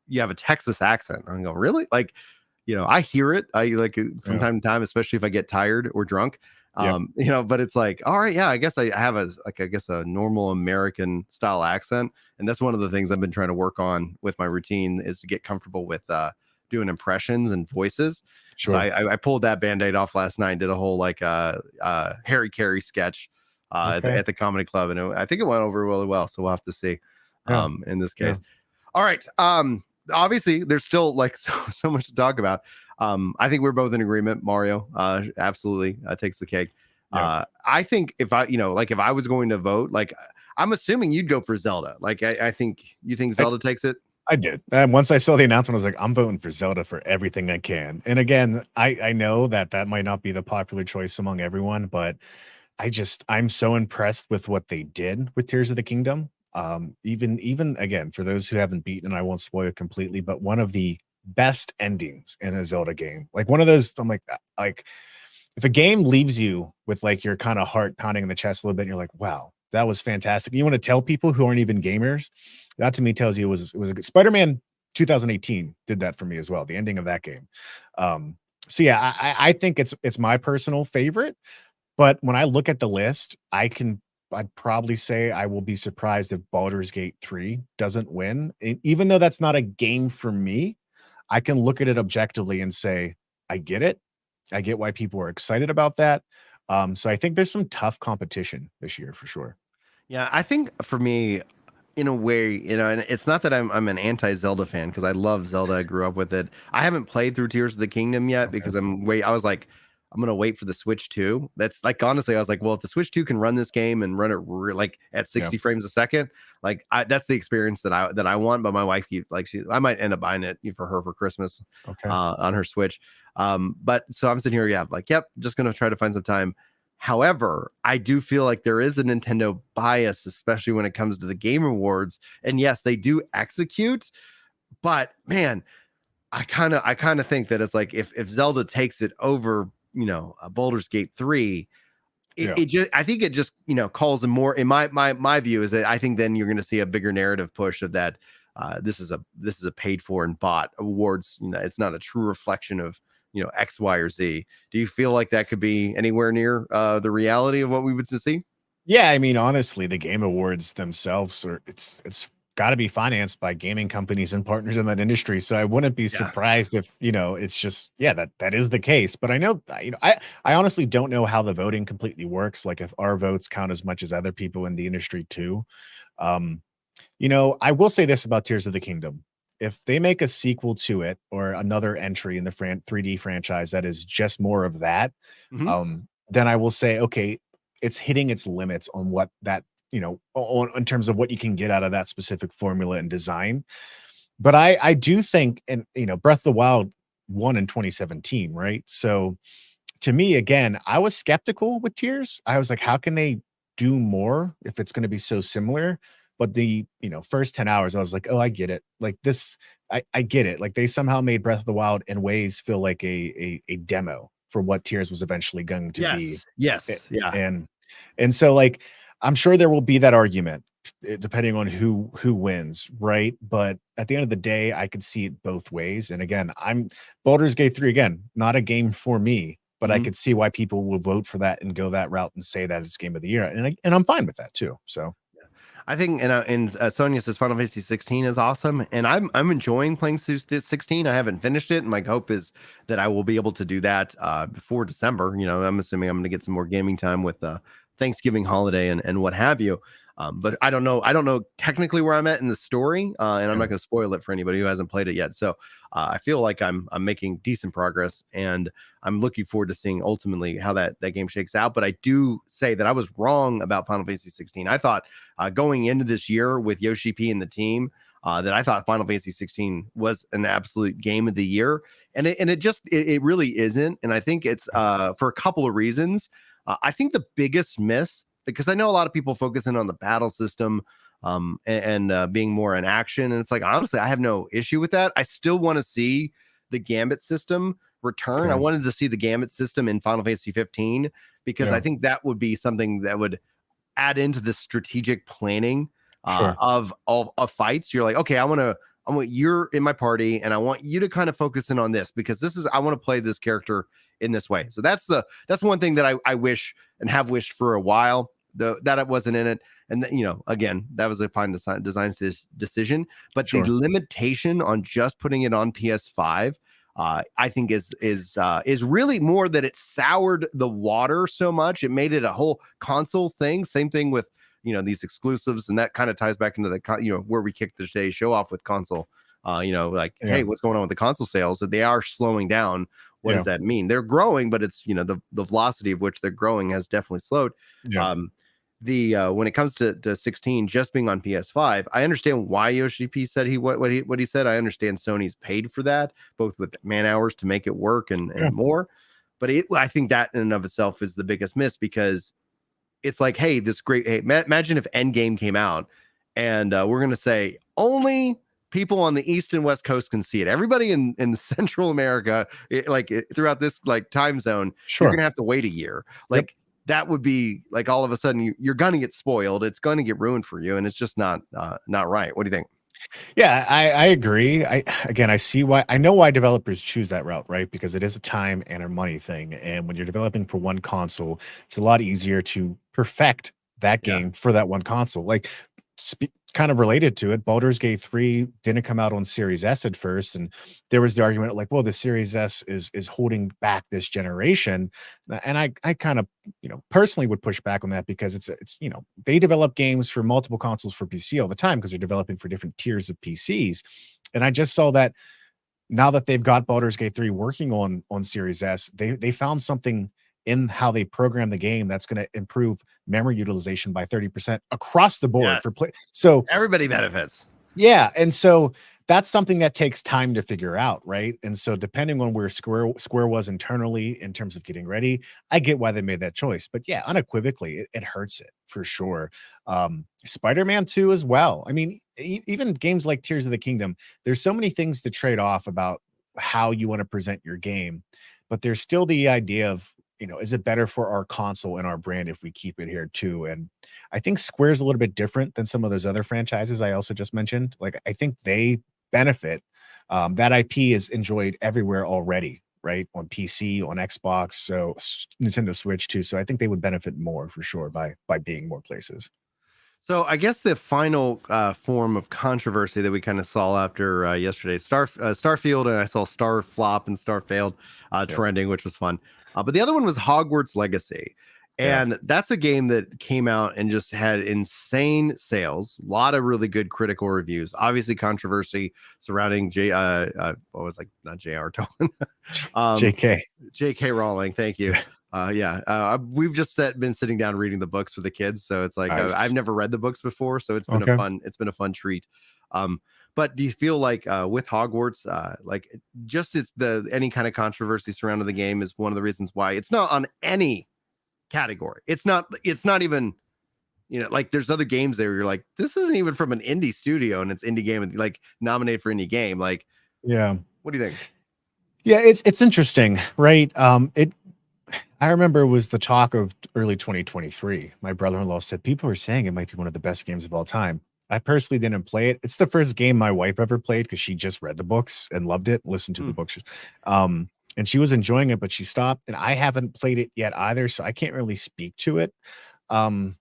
you have a Texas accent. I go, really? Like, I hear it. I like from time to time, especially if I get tired or drunk. Yep. But it's like, all right, yeah, I guess I have a normal American style accent. And that's one of the things I've been trying to work on with my routine is to get comfortable with doing impressions and voices. So Sure. I pulled that band-aid off last night and did a whole like Harry Carey sketch Okay. at the comedy club. And I think it went over really well. So we'll have to see Yeah. in this Yeah. case. All right. Obviously there's still like so much to talk about. I think we're both in agreement. Mario, absolutely takes the cake. Yeah. I think if I was going to vote, like I'm assuming you'd go for Zelda. Like I think you think Zelda takes it. I did. And once I saw the announcement, I was like, I'm voting for Zelda for everything I can. And again, I know that might not be the popular choice among everyone, but I'm so impressed with what they did with Tears of the Kingdom. Even again, for those who haven't beaten, I won't spoil it completely, but one of the best endings in a Zelda game. Like one of those, I'm like if a game leaves you with like your kind of heart pounding in the chest a little bit, and you're like, wow, that was fantastic. You want to tell people who aren't even gamers, that to me tells you it was a good Spider-Man 2018 did that for me as well, the ending of that game. So yeah, I think it's my personal favorite. But when I look at the list, I'd probably say I will be surprised if Baldur's Gate 3 doesn't win. Even though that's not a game for me, I can look at it objectively and say, I get it. I get why people are excited about that. So I think there's some tough competition this year for sure. Yeah, I think for me, in a way, and it's not that I'm an anti-Zelda fan because I love Zelda. I grew up with it. I haven't played through Tears of the Kingdom yet Okay. because I was like, I'm gonna wait for the Switch 2. That's like honestly, I was like, well, if the Switch 2 can run this game and run it like at Yeah. 60 frames a second, like that's the experience that I want. But my wife keeps like I might end up buying it for her for Christmas Okay. on her Switch. But so I'm sitting here, yeah, like, yep, just gonna try to find some time. However, I do feel like there is a Nintendo bias, especially when it comes to the Game Awards. And yes, they do execute, but man, I kind of think that it's like if Zelda takes it over, Baldur's Gate 3, Yeah. it just I think it just calls them more in my view is that I think then you're going to see a bigger narrative push of that this is a paid for and bought awards. It's not a true reflection of X, Y, or Z. Do you feel like that could be anywhere near the reality of what we would see? Yeah, I mean, honestly, the Game Awards themselves it's got to be financed by gaming companies and partners in that industry. So I wouldn't be Yeah. surprised if it's just that is the case. But I know I honestly don't know how the voting completely works. Like if our votes count as much as other people in the industry too. Um, I will say this about Tears of the Kingdom. If they make a sequel to it or another entry in the 3D franchise that is just more of that, Mhm. then I will say, okay, it's hitting its limits on what that, in terms of what you can get out of that specific formula and design. But I do think, and Breath of the Wild won in 2017, right? So to me, again, I was skeptical with Tears. I was like, how can they do more if it's going to be so similar? But the first 10 hours, I was like, oh, I get it. Like this, I get it. Like they somehow made Breath of the Wild in ways feel like a demo for what Tears was eventually going to be. Yes. Yes. A- Yeah. and so like I'm sure there will be that argument depending on who wins, right? But at the end of the day, I could see it both ways. And again, I'm Baldur's Gate 3 again, not a game for me, but I Mhm. could see why people will vote for that and go that route and say that it's game of the year. And I'm fine with that too. So I think, and Sonia says Final Fantasy 16 is awesome, and I'm enjoying playing through this 16. I haven't finished it, and my hope is that I will be able to do that before December. I'm assuming I'm going to get some more gaming time with Thanksgiving holiday and what have you. But I don't know. I don't know technically where I'm at in the story, and I'm yeah, not going to spoil it for anybody who hasn't played it yet. So I feel like I'm making decent progress, and I'm looking forward to seeing ultimately how that game shakes out. But I do say that I was wrong about Final Fantasy 16. I thought going into this year with Yoshi P and the team. That I thought Final Fantasy 16 was an absolute game of the year, and it really isn't. And I think it's for a couple of reasons. I think the biggest miss, because I know a lot of people focusing on the battle system and being more in action, and it's like honestly, I have no issue with that. I still want to see the Gambit system return. I okay, wanted to see the Gambit system in Final Fantasy 15 because I yeah, think that would be something that would add into the strategic planning sure, of fights. You're like, okay, I want you're in my party, and I want you to kind of focus in on this because I want to play this character in this way. So that's one thing that I wish and have wished for a while, that it wasn't in it. And again, that was a fine design decision, but the Sure. limitation on just putting it on PS5, I think is really more that it soured the water so much. It made it a whole console thing. Same thing with these exclusives, and that kind of ties back into the where we kicked today's show off with console. Hey, what's going on with the console sales? That they are slowing down. What does that mean? They're growing, but it's the velocity of which they're growing has definitely slowed. When it comes to 16 just being on PS5, I understand why Yoshi P said what he said. I understand Sony's paid for that, both with man hours to make it work and more. But I think that in and of itself is the biggest miss, because it's like, hey, imagine if Endgame came out and we're gonna say only people on the East and West Coast can see it. Everybody in Central America, throughout this time zone, you're gonna have to wait a year. That would be like, all of a sudden you're gonna get spoiled. It's going to get ruined for you, and it's just not right. What do you think? Yeah, I agree. I see why. I know why developers choose that route, right? Because it is a time and a money thing. And when you're developing for one console, it's a lot easier to perfect that game for that one console. Kind of related to it, Baldur's Gate 3 didn't come out on Series S at first, and there was the argument well, the Series S is holding back this generation. And I kind of personally would push back on that, because it's they develop games for multiple consoles for PC all the time, because they're developing for different tiers of PCs. And I just saw that now that they've got Baldur's Gate 3 working on Series S, they found something in how they program the game that's going to improve memory utilization by 30% across the board for play. So everybody benefits. Yeah. And so that's something that takes time to figure out, right? And so depending on where Square was internally in terms of getting ready, I get why they made that choice. But yeah, unequivocally, it hurts it for sure. Spider-Man 2 as well. I mean, even games like Tears of the Kingdom, there's so many things to trade off about how you want to present your game, but there's still the idea of, is it better for our console and our brand if we keep it here too? And I think Square's a little bit different than some of those other franchises I also just mentioned. I think they benefit. That IP is enjoyed everywhere already, right? On PC, on Xbox, so Nintendo Switch too. So I think they would benefit more for sure by being more places. So I guess the final form of controversy that we kind of saw after yesterday, Starfield, and I saw Star Flop and Star Failed trending, which was fun. But the other one was Hogwarts Legacy. And that's a game that came out and just had insane sales. A lot of really good critical reviews. Obviously, controversy surrounding not J.R. Tolkien. J.K. Rowling. Thank you. We've just been sitting down reading the books for the kids, so it's like I've never read the books before, so it's been a fun treat. But do you feel like with Hogwarts, any kind of controversy surrounding the game is one of the reasons why it's not on any category? It's not even, there's other games there where you're like, this isn't even from an indie studio, and it's indie game and nominated for indie game. What do you think? Yeah, it's interesting, right? I remember it was the talk of early 2023. My brother-in-law said people are saying it might be one of the best games of all time. I personally didn't play it. It's the first game my wife ever played, because she just read the books and loved it, listened to the books. And she was enjoying it, but she stopped. And I haven't played it yet either, so I can't really speak to it. When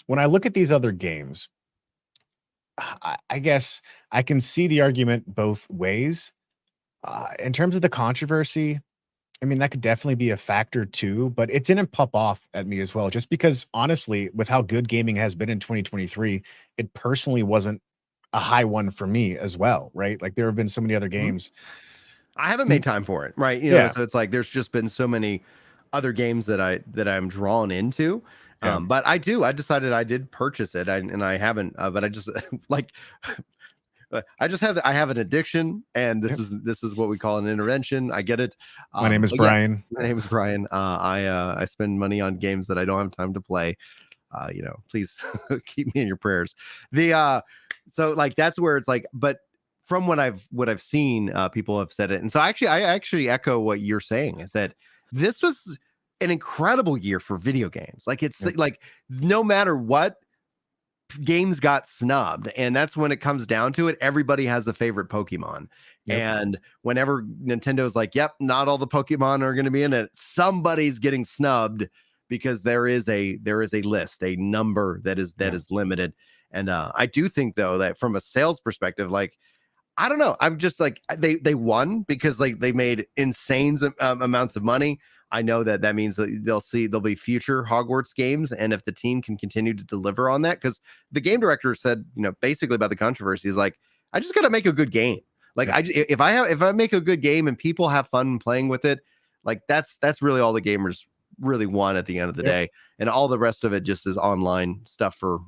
I look at these other games, I guess I can see the argument both ways. In terms of the controversy, I mean, that could definitely be a factor too, but it didn't pop off at me as well, just because honestly, with how good gaming has been in 2023, it personally wasn't a high one for me as well, right? There have been so many other games. I haven't made time for it, right? So it's like there's just been so many other games that I'm drawn into. But I decided I did purchase it, and I haven't, but I just I have an addiction, and this is what we call an intervention. I get it. My name is Brian. My name is Brian. I spend money on games that I don't have time to play. Please keep me in your prayers. So that's where it's like, but from what I've seen, people have said it, and so I actually echo what you're saying. I said this was an incredible year for video games. It's like no matter what games got snubbed, and that's when it comes down to it. Everybody has a favorite Pokemon, Yep. and whenever Nintendo's like, "Yep, not all the Pokemon are going to be in it," somebody's getting snubbed because there is a list, a number that is limited. And I do think though that from a sales perspective, like I don't know. I'm just like they won because like they made insane amounts of money. I know that means that there'll be future Hogwarts games, and if the team can continue to deliver on that, because the game director said, basically about the controversy is like, I just got to make a good game. Like Yep. if I make a good game and people have fun playing with it, like that's really all the gamers really want at the end of the Yep. day, and all the rest of it just is online stuff for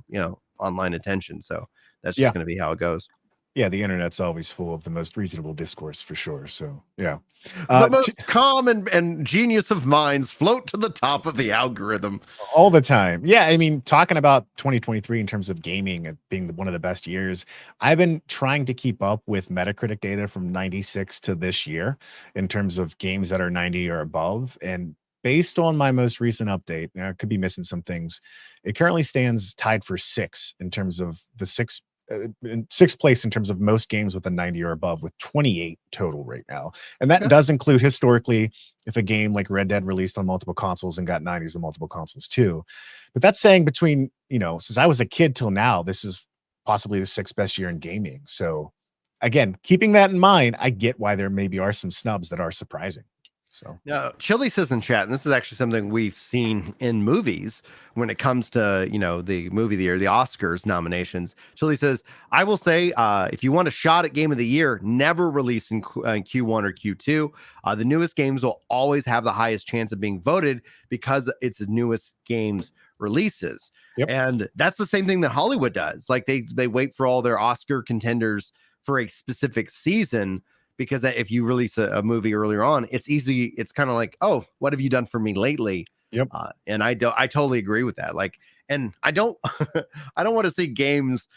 online attention. So that's just Yeah. going to be how it goes. Yeah, the internet's always full of the most reasonable discourse for sure. So yeah. The most calm and genius of minds float to the top of the algorithm. All the time. Yeah, I mean, talking about 2023 in terms of gaming and being one of the best years, I've been trying to keep up with Metacritic data from 96 to this year in terms of games that are 90 or above. And based on my most recent update, I could be missing some things. It currently stands tied for six in terms of the in sixth place in terms of most games with a 90 or above, with 28 total right now. And that Okay. does include historically if a game like Red Dead released on multiple consoles and got 90s on multiple consoles too. But that's saying between, since I was a kid till now, this is possibly the sixth best year in gaming. So again, keeping that in mind, I get why there maybe are some snubs that are surprising. So Now, Chili says in chat, and this is actually something we've seen in movies when it comes to, the movie of the year, the Oscars nominations. Chili says, I will say, if you want a shot at game of the year, never release in Q1 or Q2. The newest games will always have the highest chance of being voted because it's the newest games releases. Yep. And that's the same thing that Hollywood does. Like they wait for all their Oscar contenders for a specific season, because if you release a movie earlier on, it's kind of like, oh, what have you done for me lately? Yep. And I totally agree with that. Like, and I don't I don't want to see games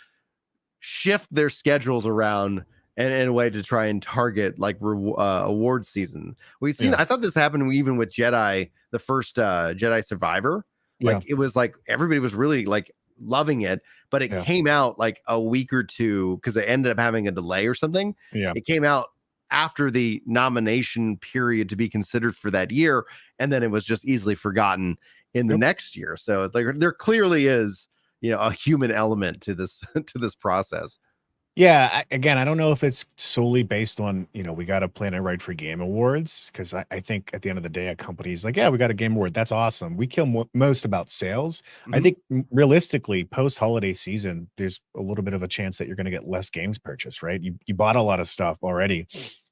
shift their schedules around in a way to try and target like award season. We've seen, Yeah. I thought this happened even with Jedi, the first Jedi Survivor. Like it was like everybody was really like loving it, but it came out like a week or two because it ended up having a delay or something. Yeah. It came out after the nomination period to be considered for that year, and then it was just easily forgotten in the next year. So like there clearly is a human element to this to this process. Yeah, again, I don't know if it's solely based on, we got to plan it right for game awards, because I think at the end of the day, a company's like, yeah, we got a game award. That's awesome. We kill most about sales. I think realistically, post holiday season, there's a little bit of a chance that you're going to get less games purchased, right? You bought a lot of stuff already.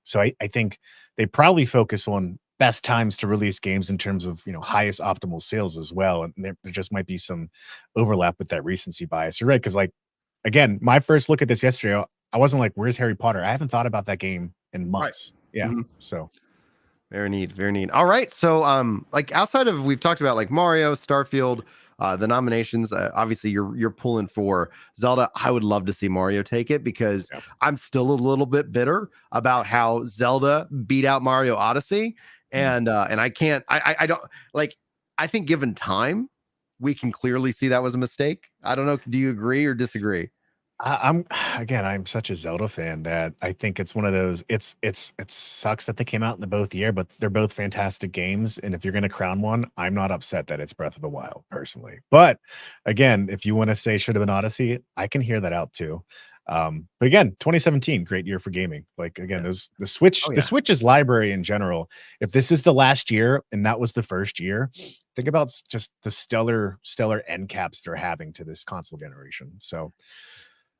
So I think they probably focus on best times to release games in terms of, highest optimal sales as well. And there just might be some overlap with that recency bias. You're right. Because like, again, my first look at this yesterday, I wasn't like, where's Harry Potter? I haven't thought about that game in months. Right. Yeah. So very neat, very neat. All right. So like outside of, we've talked about like Mario, Starfield, the nominations, obviously you're pulling for Zelda. I would love to see Mario take it because I'm still a little bit bitter about how Zelda beat out Mario Odyssey. And I can't, I don't like, I think given time, we can clearly see that was a mistake. I don't know. Do you agree or disagree? I'm such a Zelda fan that I think it's one of those. It sucks that they came out in the both year, but they're both fantastic games. And if you're going to crown one, I'm not upset that it's Breath of the Wild personally. But again, if you want to say should have been Odyssey, I can hear that out too. But again, 2017, great year for gaming. Like again, the Switch's library in general. If this is the last year and that was the first year, think about just the stellar end caps they're having to this console generation. So,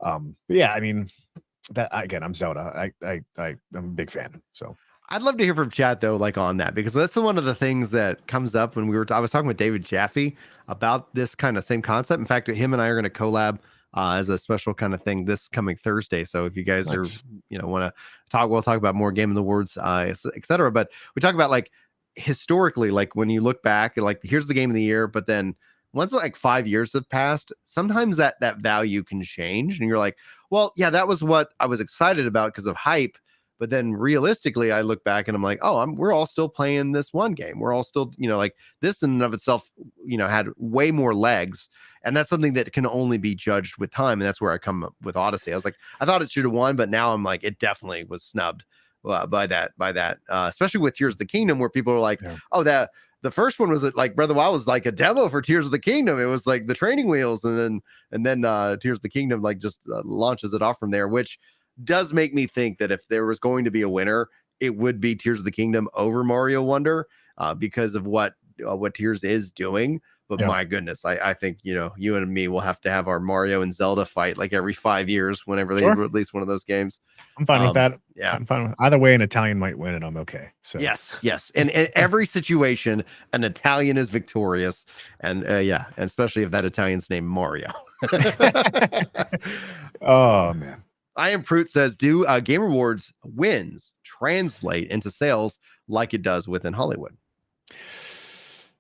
but yeah, I mean, that again, I'm Zelda. I'm a big fan. So I'd love to hear from chat though, like on that, because that's one of the things that comes up when I was talking with David Jaffe about this kind of same concept. In fact, him and I are going to collab as a special kind of thing this coming Thursday. So if you guys are, want to talk, we'll talk about more Game of the Awards, etc. But we talk about like historically, like when you look back, like here's the game of the year, but then once like 5 years have passed, sometimes that value can change, and you're like, well, yeah, that was what I was excited about because of hype, But then realistically, I look back and I'm like, oh, we're all still playing this one game. We're all still, like this in and of itself, had way more legs. And that's something that can only be judged with time. And that's where I come up with Odyssey. I was like, I thought it should have won, but now I'm like, it definitely was snubbed by that, especially with Tears of the Kingdom, where people are like, oh, the first one was like Breath of the Wild was like a demo for Tears of the Kingdom. It was like the training wheels, and then Tears of the Kingdom like just launches it off from there, which does make me think that if there was going to be a winner, it would be Tears of the Kingdom over Mario Wonder, because of what Tears is doing. But my goodness, I think, you and me will have to have our Mario and Zelda fight like every 5 years whenever they release one of those games. I'm fine with that. Yeah, I'm fine with either way. An Italian might win, and I'm okay. So yes, and in every situation, an Italian is victorious, and and especially if that Italian's named Mario. Oh man. I Am Prout says, do Game Awards wins translate into sales like it does within Hollywood?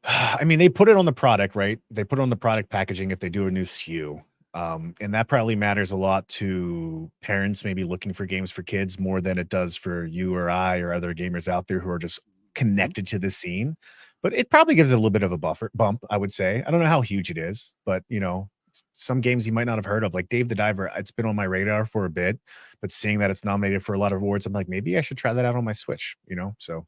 I mean, they put it on the product, right? They put it on the product packaging if they do a new SKU. And that probably matters a lot to parents maybe looking for games for kids more than it does for you or I or other gamers out there who are just connected to the scene. But it probably gives it a little bit of a bump, I would say. I don't know how huge it is, but some games you might not have heard of, like Dave the Diver. It's been on my radar for a bit, but seeing that it's nominated for a lot of awards, I'm like, maybe I should try that out on my Switch, so.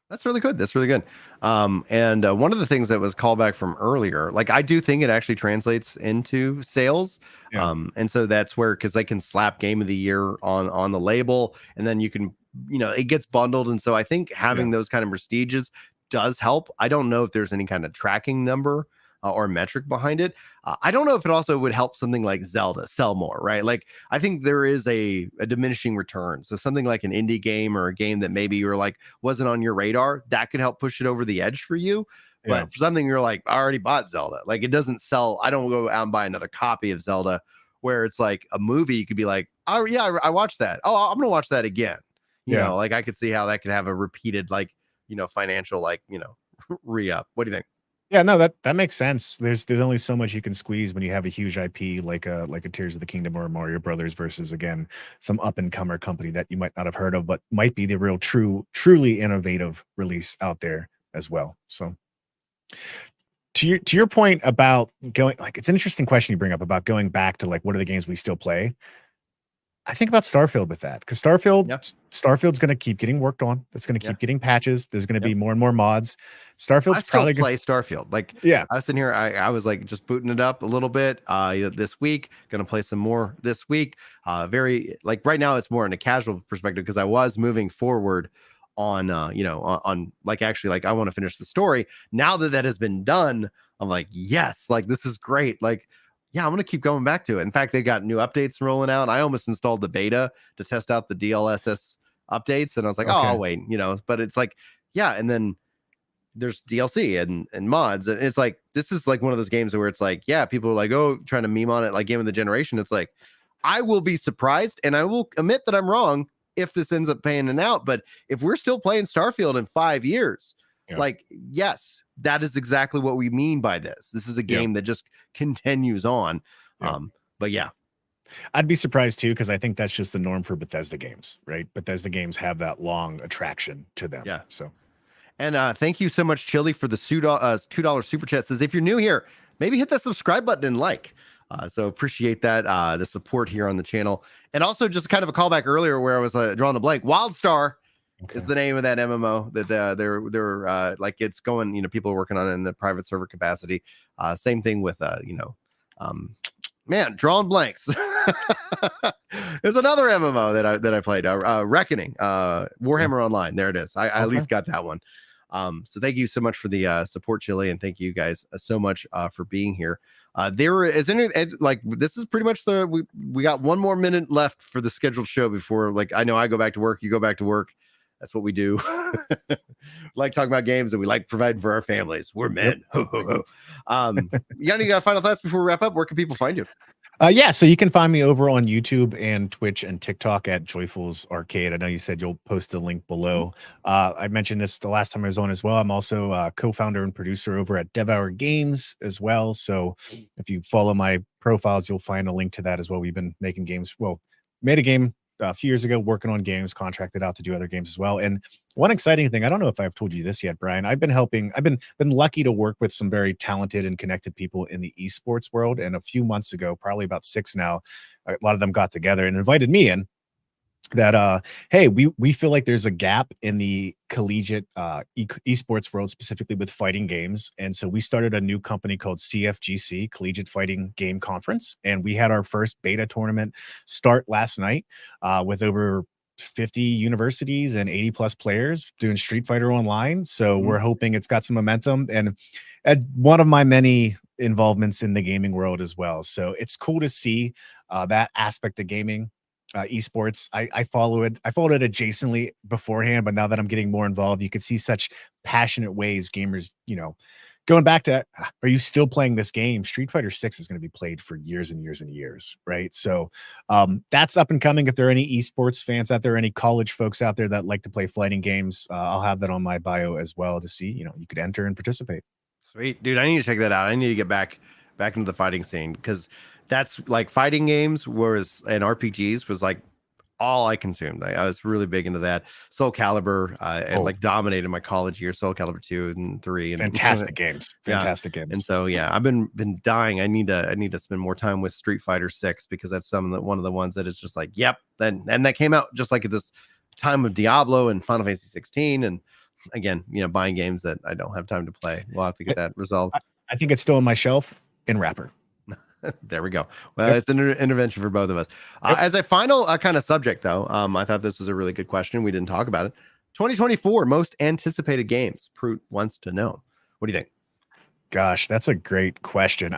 That's really good. That's really good. And one of the things that was called back from earlier, like I do think it actually translates into sales. Yeah. And so that's where, because they can slap Game of the Year on the label, and then you can, it gets bundled. And so I think having those kind of prestiges does help. I don't know if there's any kind of tracking number or metric behind it. I don't know if it also would help something like Zelda sell more, right? Like, I think there is a diminishing return. So something like an indie game or a game that maybe you're like wasn't on your radar, that could help push it over the edge for you. But for something you're like, I already bought Zelda. Like, it doesn't sell. I don't go out and buy another copy of Zelda, where it's like a movie. You could be like, oh yeah, I watched that. Oh, I'm gonna watch that again. You know, like I could see how that could have a repeated, like, financial, like, re-up. What do you think? Yeah, no, that makes sense. There's only so much you can squeeze when you have a huge IP like a Tears of the Kingdom or a Mario Brothers versus, again, some up and comer company that you might not have heard of, but might be the real truly innovative release out there as well. So to your point about going, like, it's an interesting question you bring up about going back to like what are the games we still play. I think about Starfield with that, because Starfield's going to keep getting worked on. It's going to keep getting patches. There's going to be more and more mods. Starfield's probably play Starfield. Like, I was sitting here, I was like just booting it up a little bit this week. Going to play some more this week. Very, like, right now it's more in a casual perspective, because I was moving forward on on like, actually, like, I want to finish the story. Now that has been done, I'm like, yes, like, this is great. Like, yeah, I'm going to keep going back to it. In fact, they got new updates rolling out. I almost installed the beta to test out the DLSS updates. And I was like, oh, I'll wait, but it's like, and then there's DLC and mods. And it's like, this is like one of those games where it's like, people are like, oh, trying to meme on it, like Game of the Generation. It's like, I will be surprised, and I will admit that I'm wrong if this ends up panning out. But if we're still playing Starfield in 5 years, like, yes, that is exactly what we mean by this. This is a game that just continues on. But I'd be surprised too, because I think that's just the norm for Bethesda games, right? Bethesda games have that long attraction to them. Yeah. So, and thank you so much, Chili, for the $2 super chat. Says, if you're new here, maybe hit that subscribe button and like. So appreciate that, the support here on the channel. And also just kind of a callback earlier where I was drawing a blank. WildStar is the name of that MMO that they're like, it's going, people are working on it in the private server capacity. Same thing with man, drawing blanks. There's another MMO that I played, Reckoning, Warhammer Online. There it is. I at least got that one. So thank you so much for the support, Chili, and thank you guys so much for being here. There is any, like, this is pretty much we got 1 more minute left for the scheduled show before, like, I know I go back to work, you go back to work. That's what we do. Like talking about games that we like providing for our families. We're men. You got any final thoughts before we wrap up? Where can people find you? So you can find me over on YouTube and Twitch and TikTok at Joyful's Arcade. I know you said you'll post a link below. I mentioned this the last time I was on as well. I'm also co-founder and producer over at Devour Games as well. So if you follow my profiles, you'll find a link to that as well. We've been making games. Well, made a game a few years ago working on games, contracted out to do other games as well. And one exciting thing, I don't know if I've told you this yet, Brian. I've been lucky to work with some very talented and connected people in the esports world. And a few months ago, probably about 6 now, a lot of them got together and invited me in that hey, we feel like there's a gap in the collegiate esports world, specifically with fighting games. And so we started a new company called CFGC, Collegiate Fighting Game Conference, and we had our first beta tournament start last night with over 50 universities and 80 plus players doing Street Fighter Online. So we're hoping it's got some momentum, and one of my many involvements in the gaming world as well. So it's cool to see that aspect of gaming, esports. I followed it adjacently beforehand, but now that I'm getting more involved, you can see such passionate ways gamers, going back to, are you still playing this game? Street Fighter 6 is going to be played for years and years and years, right? So that's up and coming. If there are any esports fans out there, any college folks out there that like to play fighting games, I'll have that on my bio as well to see, you could enter and participate. Sweet, dude. I need to check that out. I need to get back into the fighting scene, because that's like fighting games and RPGs was like all I consumed. I was really big into that. Soul Calibur, and like dominated my college years. Soul Calibur 2 and 3, and fantastic games. Games. And so I've been dying. I need to spend more time with Street Fighter 6, because that's one of the ones that is just like, yep. And that came out just like at this time of Diablo and Final Fantasy 16, and again, buying games that I don't have time to play. We'll have to get that resolved. I think it's still on my shelf in wrapper. There we go. Well, it's an intervention for both of us. As a final kind of subject, though, I thought this was a really good question. We didn't talk about it. 2024 most anticipated games. Prute wants to know. What do you think? Gosh, that's a great question.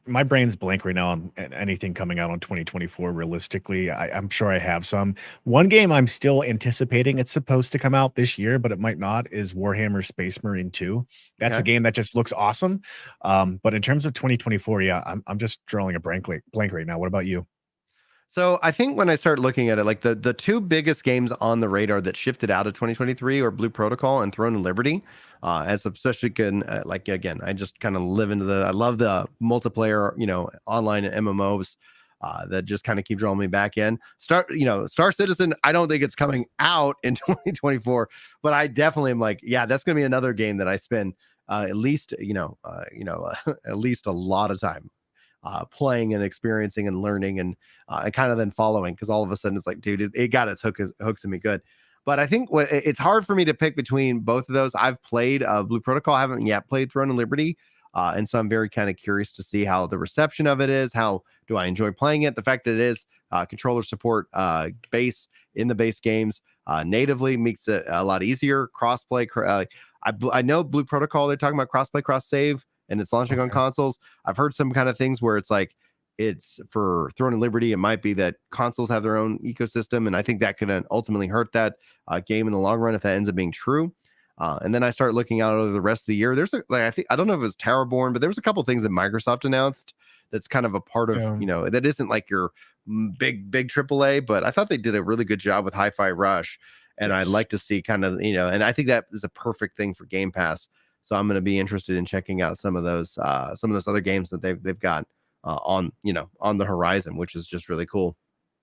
My brain's blank right now on anything coming out on 2024. Realistically, I'm sure I have some. One game I'm still anticipating, it's supposed to come out this year, but it might not, is Warhammer Space Marine 2. That's a game that just looks awesome. But in terms of 2024, I'm just drawing a blank right now. What about you? So I think when I start looking at it, like the two biggest games on the radar that shifted out of 2023 are Blue Protocol and Throne of Liberty. As especially like, again, I just kind of I love the multiplayer, online MMOs that just kind of keep drawing me back in. Star Citizen, I don't think it's coming out in 2024, but I definitely am like, that's going to be another game that I spend at least, at least a lot of time playing and experiencing and learning and kind of then following, because all of a sudden it's like, dude, it got its hooks in me good. But I think it's hard for me to pick between both of those. I've played Blue Protocol. I haven't yet played Throne of Liberty. And so I'm very kind of curious to see how the reception of it is. How do I enjoy playing it? The fact that it is controller support base in the base games natively makes it a lot easier. Crossplay. I know Blue Protocol, they're talking about crossplay, cross save, and it's launching on consoles. I've heard some kind of things where it's like, it's for Throne of Liberty, it might be that consoles have their own ecosystem, and I think that could ultimately hurt that game in the long run if that ends up being true. And then I start looking out over the rest of the year. There's I don't know if it was Towerborn, but there was a couple of things that Microsoft announced that's kind of a part of, that isn't like your big AAA, but I thought they did a really good job with Hi-Fi Rush, and I'd like to see kind of, and I think that is a perfect thing for Game Pass. So I'm going to be interested in checking out some of those other games that they've got on the horizon, which is just really cool.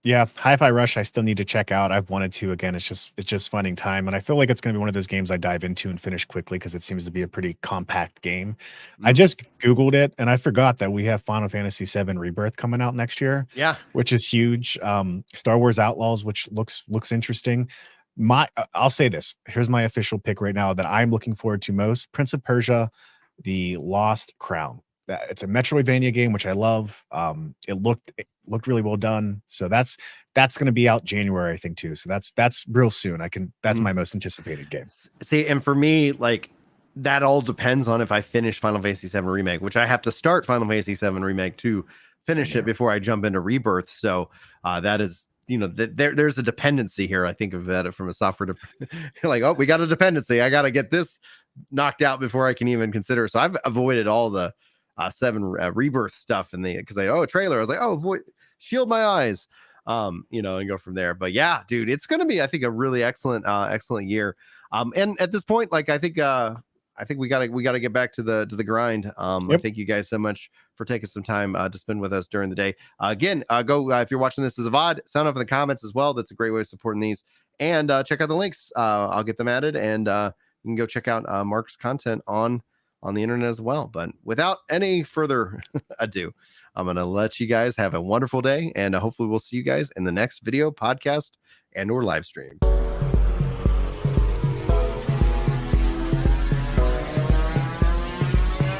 Yeah, Hi-Fi Rush, I still need to check out. I've wanted to. Again, it's just finding time, and I feel like it's going to be one of those games I dive into and finish quickly because it seems to be a pretty compact game. I just Googled it, and I forgot that we have Final Fantasy VII Rebirth coming out next year. Yeah, which is huge. Star Wars Outlaws, which looks interesting. I'll say this. Here's my official pick right now that I'm looking forward to most: Prince of Persia, The Lost Crown. It's a Metroidvania game, which I love. It looked really well done. So that's going to be out January, I think, too. So that's real soon. That's my most anticipated game. See, and for me, like, that all depends on if I finish Final Fantasy VII Remake, which I have to start Final Fantasy VII Remake to finish it before I jump into Rebirth. So that is, there's a dependency here. I think of that from a software like, oh, we got a dependency. I got to get this knocked out before I can even consider. So I've avoided all the 7 Rebirth stuff because a trailer. I was like, shield my eyes, and go from there. But yeah, dude, it's gonna be, I think, a really excellent year. And at this point, like, I think we gotta get back to the grind. I thank you guys so much for taking some time to spend with us during the day. Again, go if you're watching this as a VOD, sound off in the comments as well. That's a great way of supporting these. And check out the links. I'll get them added, and you can go check out Mark's content on the internet as well. But without any further ado, I'm going to let you guys have a wonderful day, and hopefully we'll see you guys in the next video, podcast, and or live stream.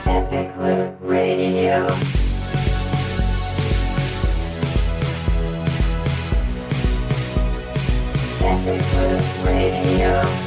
Epic Loot Radio. Epic Loot Radio.